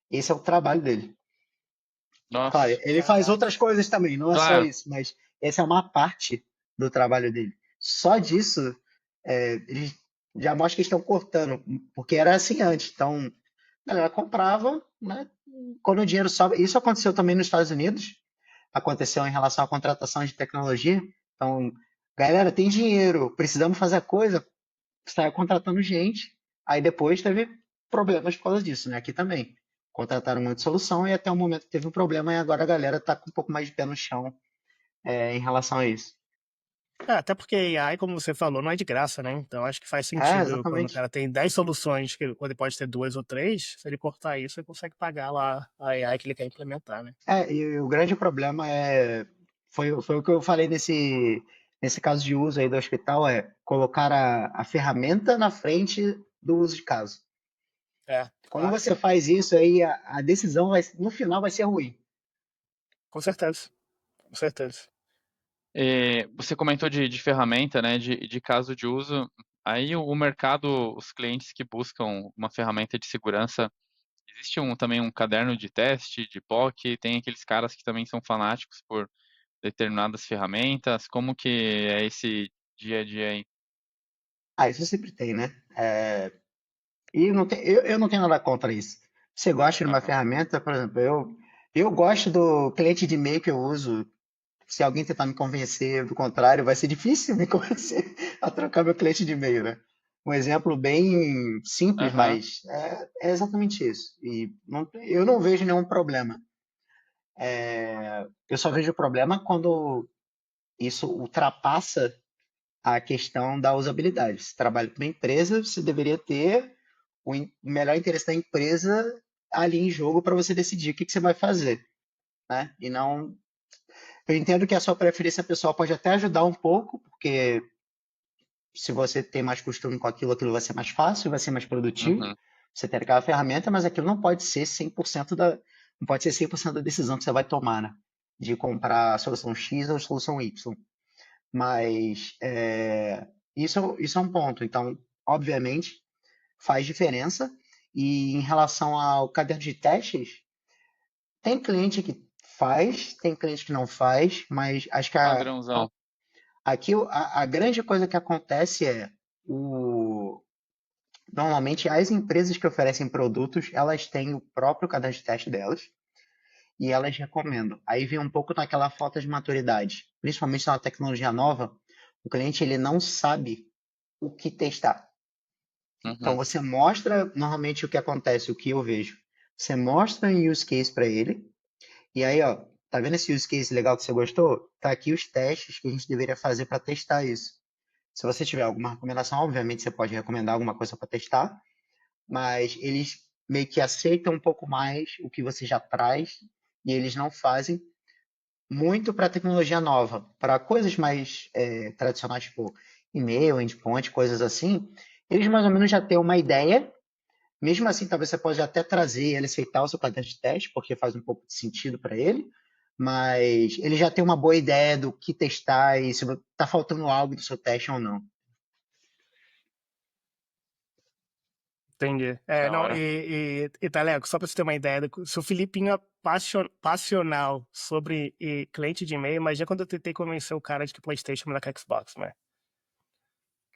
S3: Esse é o trabalho dele. Claro,
S2: nossa,
S3: ele faz
S1: Caraca.
S3: outras coisas também, não é só
S2: claro.
S3: isso, mas essa é uma parte do trabalho dele. Só disso, eles já mostra que estão cortando, porque era assim antes. Então, a galera comprava, né? Quando o dinheiro sobe. Isso aconteceu também nos Estados Unidos, aconteceu em relação à contratação de tecnologia. Então, galera, tem dinheiro, precisamos fazer a coisa, saiu contratando gente. Aí depois teve problemas por causa disso, né? Aqui também. Contrataram muita solução e até o momento que teve um problema e agora a galera tá com um pouco mais de pé no chão em relação a isso.
S1: Até porque AI, como você falou, não é de graça, né? Então acho que faz
S3: É,
S1: sentido quando o
S3: exatamente.
S1: cara tem 10 soluções, quando ele pode ter duas ou três, se ele cortar isso, ele consegue pagar lá a AI que ele quer implementar, né?
S3: E o grande problema foi o que eu falei nesse caso de uso aí do hospital, é colocar a ferramenta na frente do uso de caso.
S1: É,
S3: Quando
S1: claro,
S3: você faz isso aí, a decisão no final vai ser ruim.
S1: com certeza, com certeza.
S2: Você comentou de ferramenta, né, de caso de uso. Aí o mercado, os clientes que buscam uma ferramenta de segurança, existe também um caderno de teste, de POC, tem aqueles caras que também são fanáticos por determinadas ferramentas, como que é esse dia a dia aí?
S3: Ah, isso sempre tem, né? E não eu não tenho nada contra isso. Você gosta de uma
S2: Aham.
S3: ferramenta, por exemplo, eu gosto do cliente de e-mail que eu uso. Se alguém tentar me convencer do contrário, vai ser difícil me convencer a trocar meu cliente de e-mail, né? Um exemplo bem simples,
S2: Aham.
S3: mas é exatamente isso. E eu não vejo nenhum problema. Eu só vejo problema quando isso ultrapassa a questão da usabilidade. Se trabalha para uma empresa, você deveria ter o melhor interesse da empresa ali em jogo para você decidir o que você vai fazer, né? E não. Eu entendo que a sua preferência pessoal pode até ajudar um pouco, porque se você tem mais costume com aquilo, aquilo vai ser mais fácil, vai ser mais produtivo.
S2: Uhum.
S3: Você ter aquela ferramenta, mas aquilo não pode ser 100% não pode ser 100% da decisão que você vai tomar, né? De comprar a solução X ou a solução Y. Mas isso é um ponto. Então, obviamente, faz diferença. E em relação ao caderno de testes, tem cliente que faz, tem cliente que não faz, mas acho que
S2: Padrãozão.
S3: aqui a grande coisa que acontece é o normalmente as empresas que oferecem produtos, elas têm o próprio caderno de teste delas e elas recomendam. Aí vem um pouco naquela falta de maturidade, principalmente na tecnologia nova, o cliente ele não sabe o que testar. Então
S2: Uhum.
S3: você mostra normalmente o que acontece, o que eu vejo. Você mostra um use case para ele e aí, ó, tá vendo esse use case legal que você gostou? Tá aqui os testes que a gente deveria fazer para testar isso. Se você tiver alguma recomendação, obviamente você pode recomendar alguma coisa para testar, mas eles meio que aceitam um pouco mais o que você já traz e eles não fazem muito para tecnologia nova. Para coisas mais tradicionais, tipo e-mail, endpoint, coisas assim, eles mais ou menos já têm uma ideia. Mesmo assim, talvez você pode até trazer ele aceitar o seu caderno de teste, porque faz um pouco de sentido para ele, mas ele já tem uma boa ideia do que testar e se está faltando algo do seu teste ou não.
S1: Entendi.
S2: Da
S1: Não,
S2: hora.
S1: Taleco, só para você ter uma ideia, se o Filipinho é passional sobre cliente de e-mail, mas já quando eu tentei convencer o cara de que PlayStation é melhor que Xbox, né?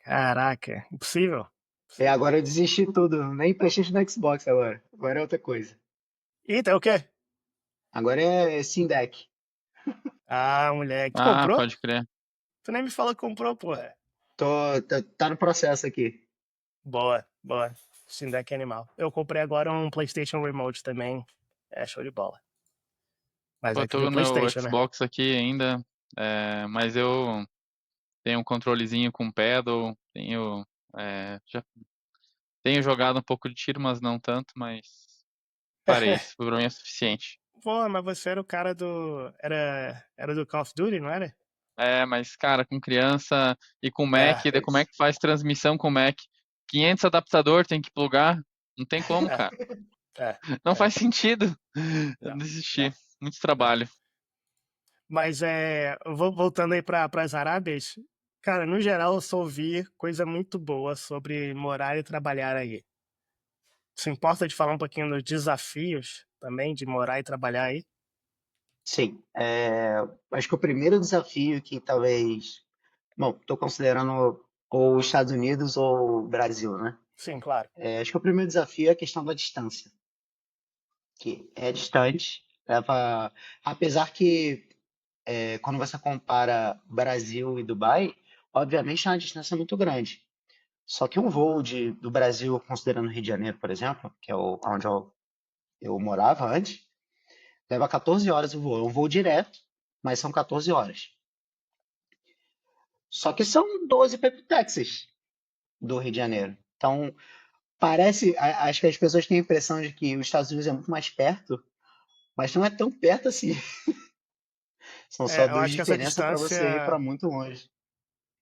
S1: Caraca, impossível. Impossível.
S3: Agora eu desisti de tudo, nem PlayStation nem Xbox agora. Agora é outra coisa.
S1: Eita, é o quê?
S3: Agora é Steam Deck.
S1: Ah, moleque, tu
S2: Ah,
S1: comprou?
S2: pode crer.
S1: Tu nem me falou que comprou, porra.
S3: Tá no processo aqui.
S1: Boa, boa. Steam Deck é animal. Eu comprei agora um PlayStation Remote também. É show de bola. Mas
S2: Pô,
S1: é
S2: eu
S1: que
S2: tô
S1: de
S2: no meu
S1: PlayStation, né?
S2: Xbox aqui ainda, mas eu tenho um controlezinho com pedal, já tenho jogado um pouco de tiro, mas não tanto, mas parei, isso pra mim é suficiente.
S1: Pô, mas você era o cara do. Era do Call of Duty, não era?
S2: Mas cara, com criança e com Mac,
S1: É,
S2: daí como é que faz transmissão com Mac? 500 adaptador, tem que plugar? Não tem como,
S1: é,
S2: cara.
S1: é,
S2: Não
S1: é.
S2: faz sentido. Eu
S1: Não,
S2: desisti.
S1: não,
S2: Muito
S1: não.
S2: trabalho.
S1: Mas voltando aí para as Arábias, cara, no geral eu só ouvi coisa muito boa sobre morar e trabalhar aí. Se importa de falar um pouquinho dos desafios também de morar e trabalhar aí?
S3: Sim. Acho que o primeiro desafio que talvez. Bom, estou considerando ou os Estados Unidos ou o Brasil, né?
S1: Sim, claro.
S3: Acho que o primeiro desafio é a questão da distância, que é distante. Apesar que quando você compara Brasil e Dubai, obviamente é uma distância muito grande. Só que um voo do Brasil, considerando o Rio de Janeiro, por exemplo, que é onde eu morava antes, leva 14 horas o voo. É um voo direto, mas são 14 horas. Só que são 12 para o Texas, do Rio de Janeiro. Então, acho que as pessoas têm a impressão de que os Estados Unidos é muito mais perto, mas não é tão perto assim. São só
S1: Eu
S3: duas
S1: acho que essa
S3: diferenças para você ir para
S1: distância.
S3: muito longe.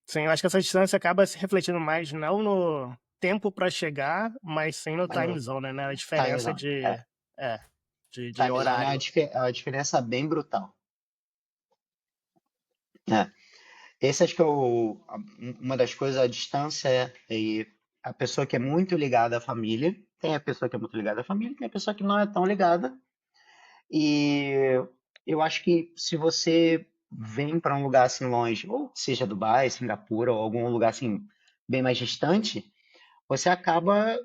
S1: Sim, eu acho que essa distância acaba se refletindo mais não no tempo para chegar, mas sim no
S3: Mas
S1: time zone, né? A
S3: time
S1: diferença
S3: zone,
S1: é, de
S3: time zone
S1: horário.
S3: é uma diferença bem brutal. É. Esse acho que é uma das coisas, a distância e a pessoa que é muito ligada à família. Tem a pessoa que é muito ligada à família, tem a pessoa que não é tão ligada. E eu acho que se você vem para um lugar assim longe, ou seja Dubai, Singapura, ou algum lugar assim bem mais distante, você acaba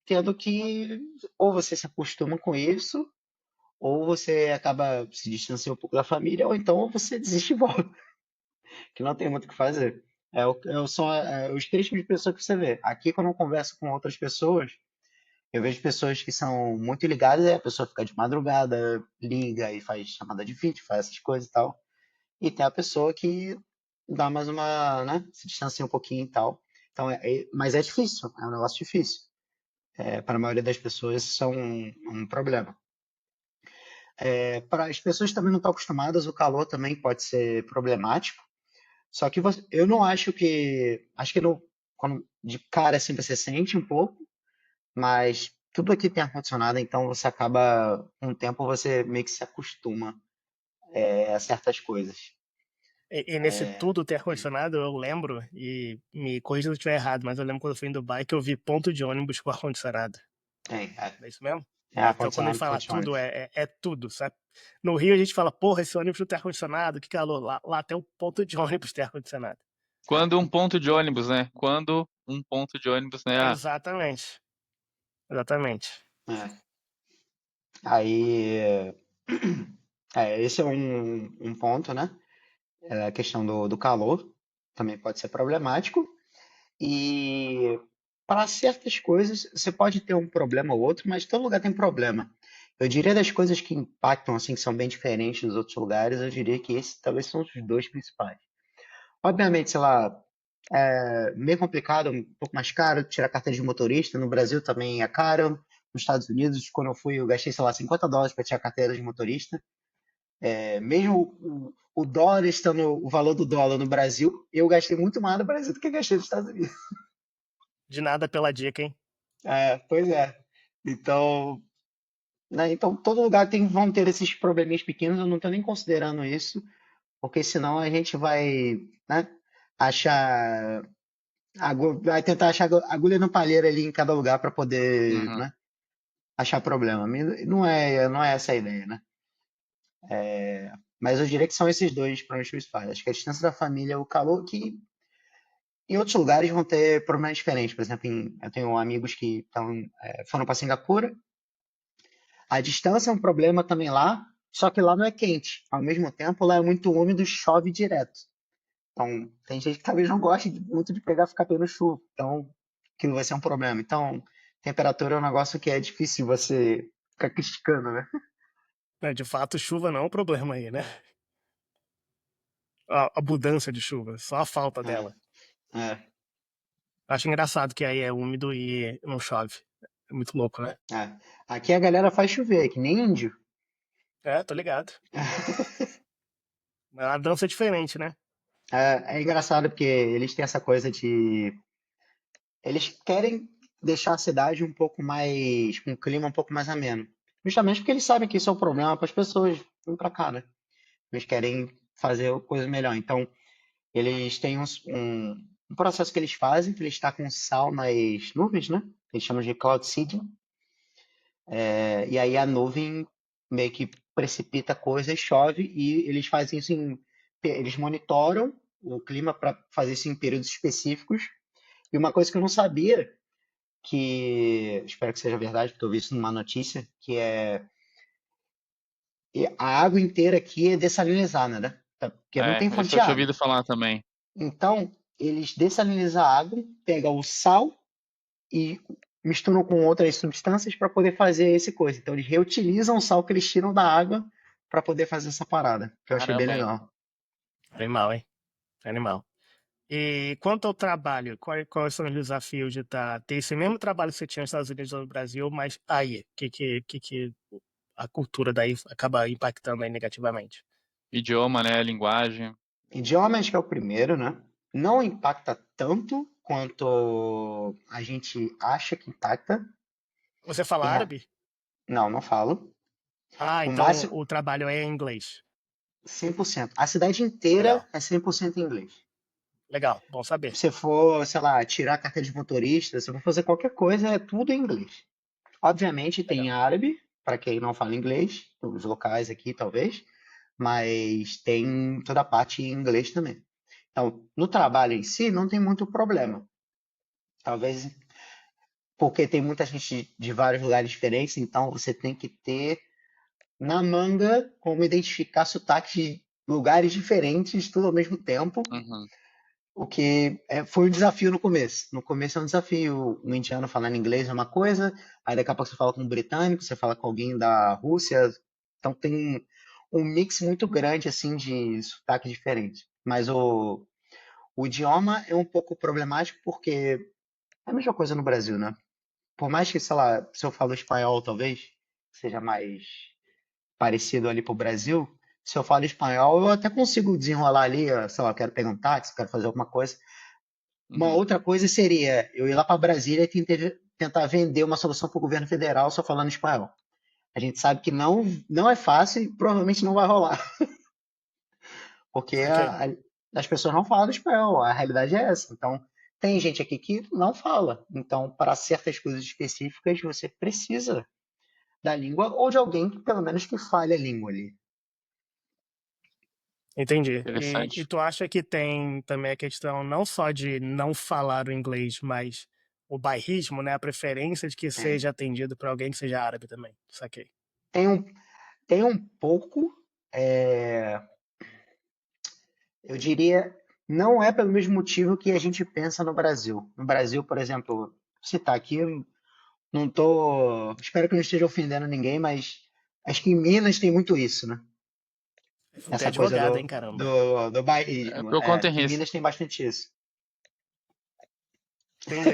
S3: tendo que, ou você se acostuma com isso, ou você acaba se distanciando um pouco da família, ou então você desiste e volta, que não tem muito o que fazer. São os três tipos de pessoas que você vê. Aqui, quando eu converso com outras pessoas, eu vejo pessoas que são muito ligadas, e a pessoa fica de madrugada, liga e faz chamada de vídeo, faz essas coisas e tal. E tem a pessoa que dá mais uma, né, se distancia um pouquinho e tal. Então, mas é difícil, é um negócio difícil. Para a maioria das pessoas, isso é um problema. Para as pessoas que também não estão acostumadas, o calor também pode ser problemático. Só que eu não acho que. Acho que de cara assim você sente um pouco, mas tudo aqui tem ar-condicionado, então você acaba, com o tempo, você meio que se acostuma a certas coisas.
S1: E nesse tudo ter ar-condicionado, eu lembro, e me corrija se eu estiver errado, mas eu lembro quando eu fui em Dubai que eu vi ponto de ônibus com ar-condicionado.
S3: Tem,
S1: É isso mesmo?
S3: tem
S1: Então quando ele
S3: ar-condicionado
S1: fala
S3: fonte de
S1: tudo,
S3: ônibus.
S1: é tudo, sabe? No Rio a gente fala, porra, esse ônibus não tem ar-condicionado, que calor. Lá tem um ponto de ônibus ter ar-condicionado.
S2: Quando um ponto de ônibus, né? Quando um ponto de ônibus, né? Ah,
S1: Exatamente. Exatamente.
S3: É. Aí, esse é um ponto, né? A questão do calor também pode ser problemático. E para certas coisas, você pode ter um problema ou outro, mas todo lugar tem problema. Eu diria das coisas que impactam, assim, que são bem diferentes dos outros lugares, eu diria que esses talvez são os dois principais. Obviamente, sei lá, meio complicado, um pouco mais caro tirar carteira de motorista. No Brasil também é caro. Nos Estados Unidos, quando eu fui, eu gastei, sei lá, $50 para tirar carteira de motorista. Mesmo o dólar estando o valor do dólar no Brasil, eu gastei muito mais no Brasil do que gastei nos Estados Unidos.
S1: De nada pela dica, hein?
S3: Pois é. Então, né, então todo lugar vão ter esses probleminhas pequenos, eu não estou nem considerando isso, porque senão a gente vai, né, achar, vai tentar achar agulha no palheiro ali em cada lugar para poder,
S2: uhum.
S3: né, achar problema. Não é essa a ideia, né? Mas eu diria que são esses dois problemas principais. Acho que a distância da família, o calor, que em outros lugares vão ter problemas diferentes. Por exemplo, eu tenho amigos que foram para Singapura. A distância é um problema também lá, só que lá não é quente. Ao mesmo tempo, lá é muito úmido, chove direto. Então, tem gente que talvez não goste muito de ficar pegando chuva. Então, aquilo vai ser um problema. Então, temperatura é um negócio que é difícil você ficar criticando, né?
S1: De fato, chuva não é um problema aí, né? A abundância de chuva, só a falta
S3: É,
S1: dela.
S3: é,
S1: Acho engraçado que aí é úmido e não chove. É muito louco, né?
S3: é. Aqui a galera faz chover, que nem índio.
S1: Tô ligado. Mas a dança é diferente, né?
S3: É engraçado porque eles têm essa coisa de. Eles querem deixar a cidade um pouco mais, com um clima um pouco mais ameno. Justamente porque eles sabem que isso é um problema para as pessoas virem para cá, né? Eles querem fazer coisa melhor. Então, eles têm um processo que eles fazem, que eles estão com sal nas nuvens, né? Eles chamam de cloud seeding. E aí a nuvem meio que precipita coisa e chove, e eles fazem isso eles monitoram o clima para fazer isso em períodos específicos. E uma coisa que eu não sabia, que espero que seja verdade, porque eu vi isso numa notícia, que a água inteira aqui é dessalinizada, né? Porque não tem fonte
S2: Isso
S3: de
S2: eu tinha
S3: água.
S2: ouvido falar também.
S3: Então, eles dessalinizam a água, pegam o sal e misturam com outras substâncias para poder fazer esse coisa. Então, eles reutilizam o sal que eles tiram da água para poder fazer essa parada, que eu achei bem
S2: Caramba, hein?
S3: legal.
S1: Animal, hein? Animal. E quanto ao trabalho, quais são os desafios de ter esse mesmo trabalho que você tinha nos Estados Unidos ou no Brasil, mas aí, que a cultura daí acaba impactando aí negativamente?
S2: Idioma, né? Linguagem.
S3: Idioma acho que é o primeiro, né? Não impacta tanto quanto a gente acha que impacta.
S1: Você fala
S3: Em re-
S1: árabe?
S3: Não, não falo. O
S1: Então
S3: máximo,
S1: o trabalho é em inglês.
S3: 100%. A cidade
S1: Legal.
S3: inteira é 100% inglês.
S1: Legal, bom saber.
S3: Se for, sei lá, tirar a carteira de motorista, se for fazer qualquer coisa, é tudo em inglês. Obviamente tem
S1: Legal.
S3: árabe, para quem não fala inglês, os locais aqui talvez, mas tem toda a parte em inglês também. Então, no trabalho em si, não tem muito problema. Talvez porque tem muita gente de vários lugares diferentes, então você tem que ter na manga como identificar sotaques de lugares diferentes, tudo ao mesmo tempo.
S2: Uhum.
S3: O que foi um desafio no começo. No começo é um desafio. Um indiano falando inglês é uma coisa, aí daqui a pouco você fala com um britânico, você fala com alguém da Rússia. Então tem um mix muito grande assim de sotaque diferente. Mas o idioma é um pouco problemático porque é a mesma coisa no Brasil, né? Por mais que, sei lá, se eu falo espanhol, talvez seja mais parecido ali pro Brasil. Se eu falo espanhol, eu até consigo desenrolar ali, sei lá, eu quero pegar um táxi, quero fazer alguma coisa. Uma
S2: Uhum.
S3: outra coisa seria eu ir lá para Brasília e tentar vender uma solução para o governo federal só falando espanhol. A gente sabe que não é fácil e provavelmente não vai rolar, porque
S1: Saquei.
S3: as pessoas não falam espanhol, a realidade é essa. Então, tem gente aqui que não fala. Então, para certas coisas específicas, você precisa da língua ou de alguém que pelo menos que fale a língua ali.
S1: Entendi. E
S2: Interessante.
S1: tu acha que tem também a questão não só de não falar o inglês, mas o bairrismo, né? A preferência de que
S3: Tem,
S1: seja atendido por alguém que seja árabe também. Saquei.
S3: tem um, tem um pouco, é, eu diria, não é pelo mesmo motivo que a gente pensa no Brasil. No Brasil, por exemplo, vou citar aqui, eu não tô, espero que não esteja ofendendo ninguém, mas acho que em Minas tem muito isso, né?
S1: Tu é
S3: Essa coisa
S1: advogado, hein, caramba.
S3: do
S2: É,
S3: bairrismo.
S2: pro conta
S3: É,
S2: em
S3: em
S2: risco.
S3: Minas tem bastante isso.
S1: Entendi.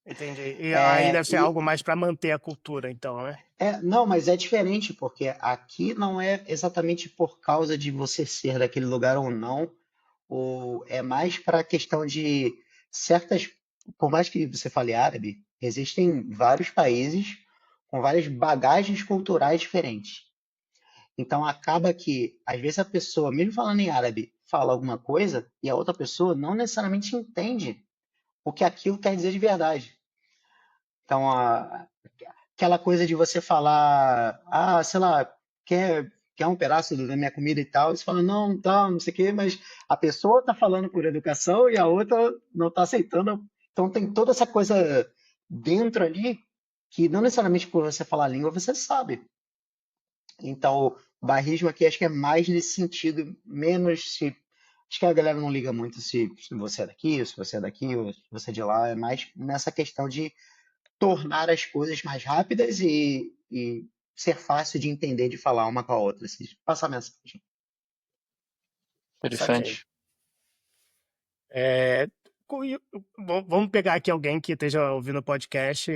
S1: Entendi. E aí
S3: É,
S1: deve ser algo mais para manter a cultura, então, né?
S3: não, mas é diferente, porque aqui não é exatamente por causa de você ser daquele lugar ou não, é mais para a questão de certas. Por mais que você fale árabe, existem vários países com várias bagagens culturais diferentes. Então acaba que, às vezes, a pessoa, mesmo falando em árabe, fala alguma coisa e a outra pessoa não necessariamente entende o que aquilo quer dizer de verdade. Então, aquela coisa de você falar, sei lá, quer um pedaço da minha comida e tal, e você fala, não, tá, não sei o quê, mas a pessoa tá falando por educação e a outra não tá aceitando. Então tem toda essa coisa dentro ali que não necessariamente por você falar a língua você sabe. Então, o bairrismo aqui acho que é mais nesse sentido, menos se. Acho que a galera não liga muito se você é daqui, se você é daqui, ou se você é de lá, é mais nessa questão de tornar as coisas mais rápidas e ser fácil de entender, de falar uma com a outra, assim, de passar mensagem.
S1: Saquei.
S2: Interessante.
S1: É, vamos pegar aqui alguém que esteja ouvindo o podcast,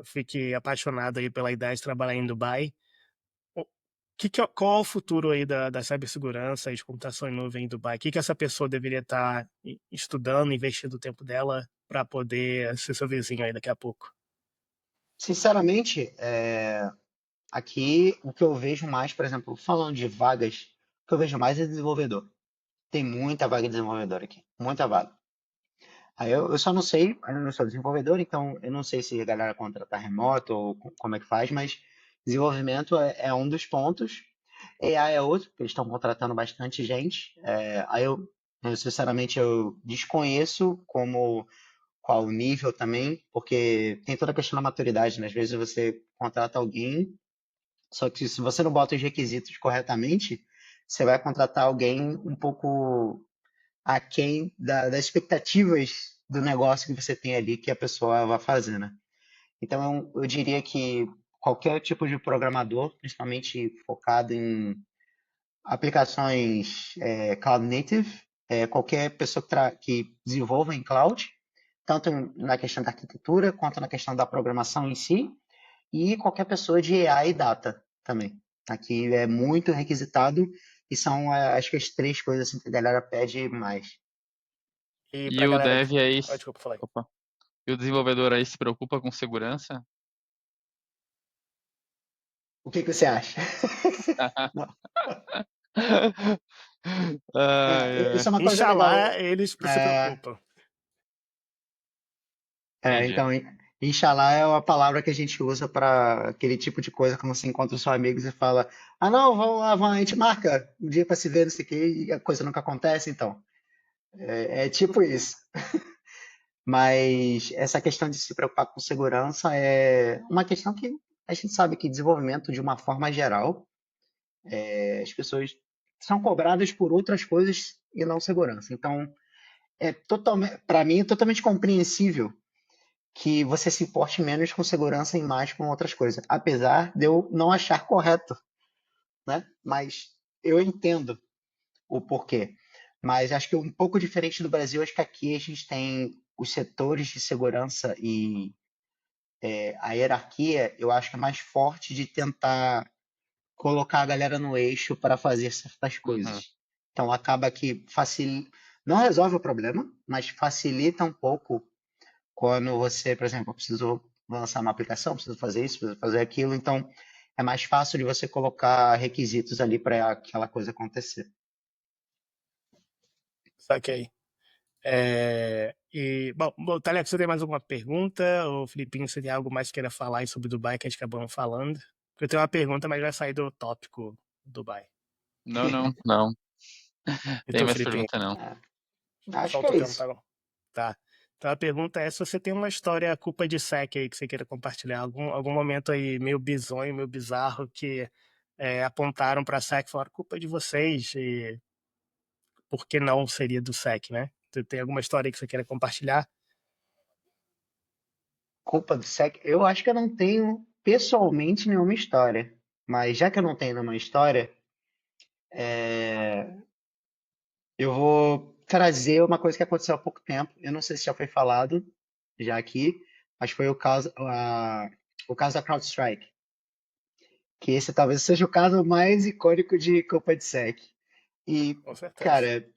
S1: fique apaixonado aí pela ideia de trabalhar em Dubai. O qual é o futuro aí da cibersegurança e de computação em nuvem em Dubai? O que essa pessoa deveria estar estudando, investindo o tempo dela para poder ser seu vizinho aí daqui a pouco?
S3: Sinceramente, aqui o que eu vejo mais, por exemplo, falando de vagas, o que eu vejo mais é desenvolvedor. Tem muita vaga de desenvolvedor aqui, muita vaga. Aí eu só não sei, eu não sou desenvolvedor, então eu não sei se a galera contrata remoto ou como é que faz, mas desenvolvimento é um dos pontos. AI é outro, porque eles estão contratando bastante gente. Sinceramente, eu desconheço qual o nível também, porque tem toda a questão da maturidade, né? Às vezes você contrata alguém, só que se você não bota os requisitos corretamente, você vai contratar alguém um pouco aquém das expectativas do negócio que você tem ali que a pessoa vai fazer, né? Então, eu diria que qualquer tipo de programador, principalmente focado em aplicações cloud native, qualquer pessoa que desenvolva em cloud, tanto na questão da arquitetura quanto na questão da programação em si, e qualquer pessoa de AI e data também. Aqui é muito requisitado e são, acho que as três coisas assim, que a galera pede mais.
S1: E
S2: E
S1: pra
S2: o
S1: galera.
S2: dev aí,
S1: Desculpa, falei.
S2: opa, e o desenvolvedor aí se preocupa com segurança?
S3: O que você acha? Não.
S2: Ai, ai.
S3: Isso é uma coisa
S1: Inxalá,
S3: legal.
S1: eles se
S3: É,
S1: preocupam.
S2: Entendi.
S3: então, Inshallah é uma palavra que a gente usa para aquele tipo de coisa quando você encontra os seus amigos e fala: Ah, não, vamos lá, vamos, a gente marca um dia para se ver, não sei o quê, e a coisa nunca acontece, então. É tipo isso. Mas essa questão de se preocupar com segurança é uma questão que a gente sabe que desenvolvimento, de uma forma geral, as pessoas são cobradas por outras coisas e não segurança. Então, para mim, é totalmente compreensível que você se importe menos com segurança e mais com outras coisas. Apesar de eu não achar correto, né? Mas eu entendo o porquê. Mas acho que um pouco diferente do Brasil, acho que aqui a gente tem os setores de segurança e a hierarquia, eu acho que é mais forte de tentar colocar a galera no eixo para fazer certas
S2: Uhum.
S3: coisas. Então acaba que não resolve o problema, mas facilita um pouco quando você, por exemplo, preciso lançar uma aplicação, preciso fazer isso, preciso fazer aquilo, então é mais fácil de você colocar requisitos ali para aquela coisa acontecer.
S1: Saquei. Bom, Taleco, você tem mais alguma pergunta? Ou Filipinho, você tem algo mais que queira falar aí sobre Dubai que a gente acabou falando? Eu tenho uma pergunta, mas vai sair do tópico Dubai.
S2: Não, não, não.
S1: E
S2: Tem
S1: tu,
S2: mais
S1: Filipinho?
S2: pergunta, não.
S3: É, acho
S1: Só
S3: que
S1: tu
S3: é
S1: perguntar,
S3: isso.
S1: não. Tá. Então a pergunta é se você tem uma história culpa de sec aí que você queira compartilhar. Algum momento aí meio bizonho, meio bizarro que apontaram pra SEC e falaram culpa de vocês e por que não seria do SEC, né? Tu tem alguma história aí que você queira compartilhar?
S3: Culpa do SEC, eu acho que eu não tenho pessoalmente nenhuma história, mas já que eu não tenho nenhuma história, é, eu vou trazer uma coisa que aconteceu há pouco tempo. Eu não sei se já foi falado já aqui, mas foi o caso da CrowdStrike, que esse talvez seja o caso mais icônico de culpa de SEC. E,
S1: Com certeza.
S3: cara,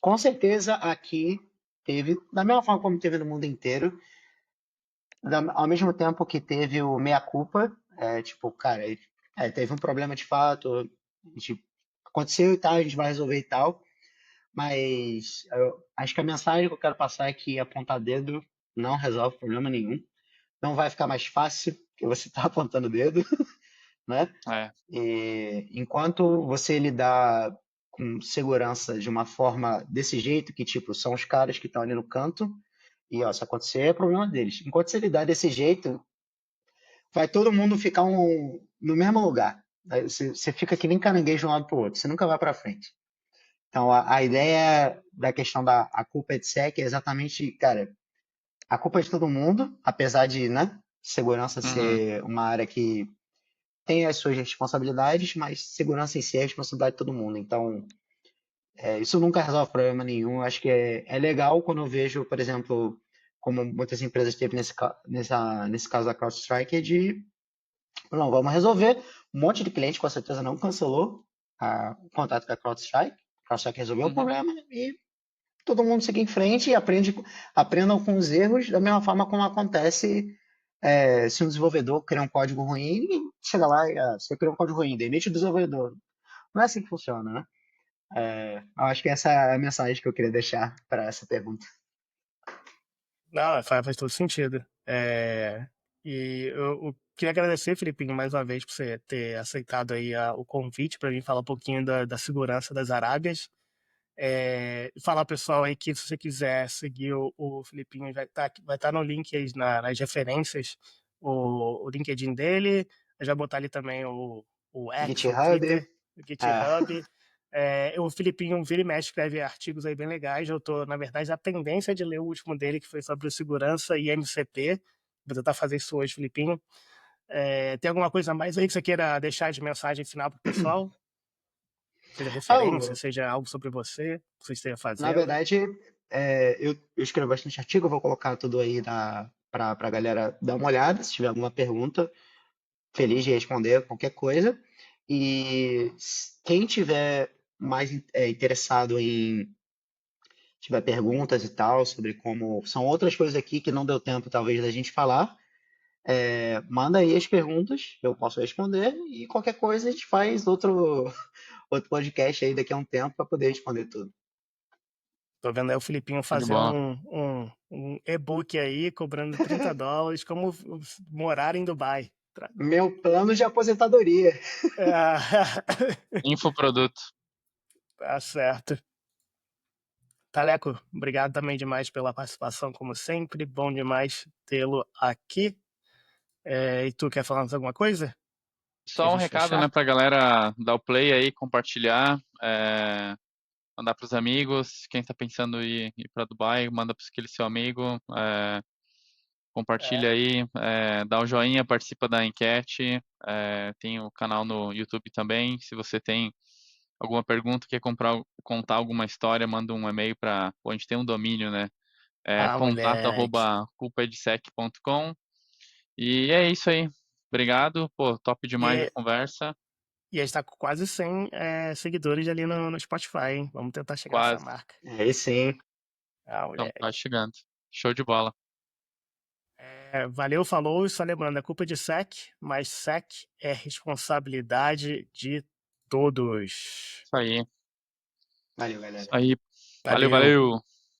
S3: com certeza aqui teve, da mesma forma como teve no mundo inteiro, ao mesmo tempo que teve o meia-culpa, tipo, cara, teve um problema de fato, aconteceu e tal, a gente vai resolver e tal, mas eu acho que a mensagem que eu quero passar é que apontar dedo não resolve problema nenhum. Não vai ficar mais fácil que você está apontando o dedo, né?
S2: É.
S3: E enquanto você lidar com segurança de uma forma desse jeito, que tipo, são os caras que estão ali no canto, e ó, se acontecer é problema deles. Enquanto você lidar desse jeito, vai todo mundo ficar no mesmo lugar. Aí você fica que nem caranguejo de um lado para o outro, você nunca vai para frente. Então a ideia da questão da a culpa é de SEC é exatamente, cara, a culpa é de todo mundo, apesar de, né, segurança
S2: Uhum.
S3: ser uma área que tem as suas responsabilidades, mas segurança em si é a responsabilidade de todo mundo. Então, isso nunca resolve problema nenhum. Eu acho que é legal quando eu vejo, por exemplo, como muitas empresas teve nesse caso da CrowdStrike, é de, não, vamos resolver. Um monte de cliente com certeza não cancelou o contato com a CrowdStrike. A CrowdStrike resolveu o
S2: Uhum.
S3: problema e todo mundo segue em frente e aprendam com os erros da mesma forma como acontece se um desenvolvedor cria um código ruim, chega lá e você criou um código ruim, demite o desenvolvedor. Não é assim que funciona, né? Eu acho que essa é a mensagem que eu queria deixar para essa pergunta.
S1: Não, faz todo sentido. Eu queria agradecer, Filipinho, mais uma vez por você ter aceitado aí o convite para mim falar um pouquinho da segurança das Arábias. Falar pessoal aí que se você quiser seguir o Filipinho vai tá no link aí nas referências o LinkedIn dele. Eu já botar ali também o X, o
S3: GitHub,
S1: Twitter, o
S3: é,
S1: GitHub. O Filipinho vira e mexe, escreve artigos aí bem legais. Eu tô, na verdade, a tendência de ler o último dele, que foi sobre segurança e MCP. Vou tentar fazer isso hoje, Filipinho. Tem alguma coisa mais aí que você queira deixar de mensagem final pro pessoal? Seja referência,
S3: oh,
S1: seja algo sobre você, que você esteja
S3: na
S1: fazendo.
S3: verdade, eu escrevo bastante artigo, eu vou colocar tudo aí para a galera dar uma olhada, se tiver alguma pergunta, feliz de responder qualquer coisa. E quem tiver mais interessado em tiver perguntas e tal sobre como são outras coisas aqui que não deu tempo talvez da gente falar, Manda aí as perguntas, eu posso responder, e qualquer coisa a gente faz outro podcast aí daqui a um tempo para poder responder tudo.
S1: Tô vendo aí o Filipinho
S2: Show de
S1: fazer
S2: bola.
S1: um e-book aí, cobrando $30, como morar em Dubai.
S3: Meu plano de aposentadoria.
S2: Infoproduto.
S1: Tá certo. Taleco, obrigado também demais pela participação, como sempre. Bom demais tê-lo aqui. E tu quer falar mais alguma coisa? Pra
S2: Só um
S1: gente
S2: recado, né,
S1: fechar?
S2: pra galera dar o play aí, compartilhar, mandar pros amigos. Quem tá pensando em ir pra Dubai, manda para aquele seu amigo. Compartilha aí, dá um joinha, participa da enquete. Tem o canal no YouTube também. Se você tem alguma pergunta, quer contar alguma história, manda um e-mail para. A gente tem um domínio, né?
S1: Moleque.
S2: contato@culpaedsec.com. E é isso aí. Obrigado. Pô, top demais a
S1: E,
S2: conversa.
S1: e a gente tá com quase 100 seguidores ali no Spotify, hein? Vamos tentar chegar nessa
S2: Quase.
S1: marca.
S3: Aí sim.
S2: Estamos quase
S1: Moleque.
S2: chegando. Show de bola.
S1: Valeu, falou. E só lembrando, é culpa de SEC, mas SEC é responsabilidade de todos.
S2: Isso aí.
S3: Valeu,
S2: Isso
S3: galera.
S2: aí. Valeu,
S1: Valeu.
S2: valeu.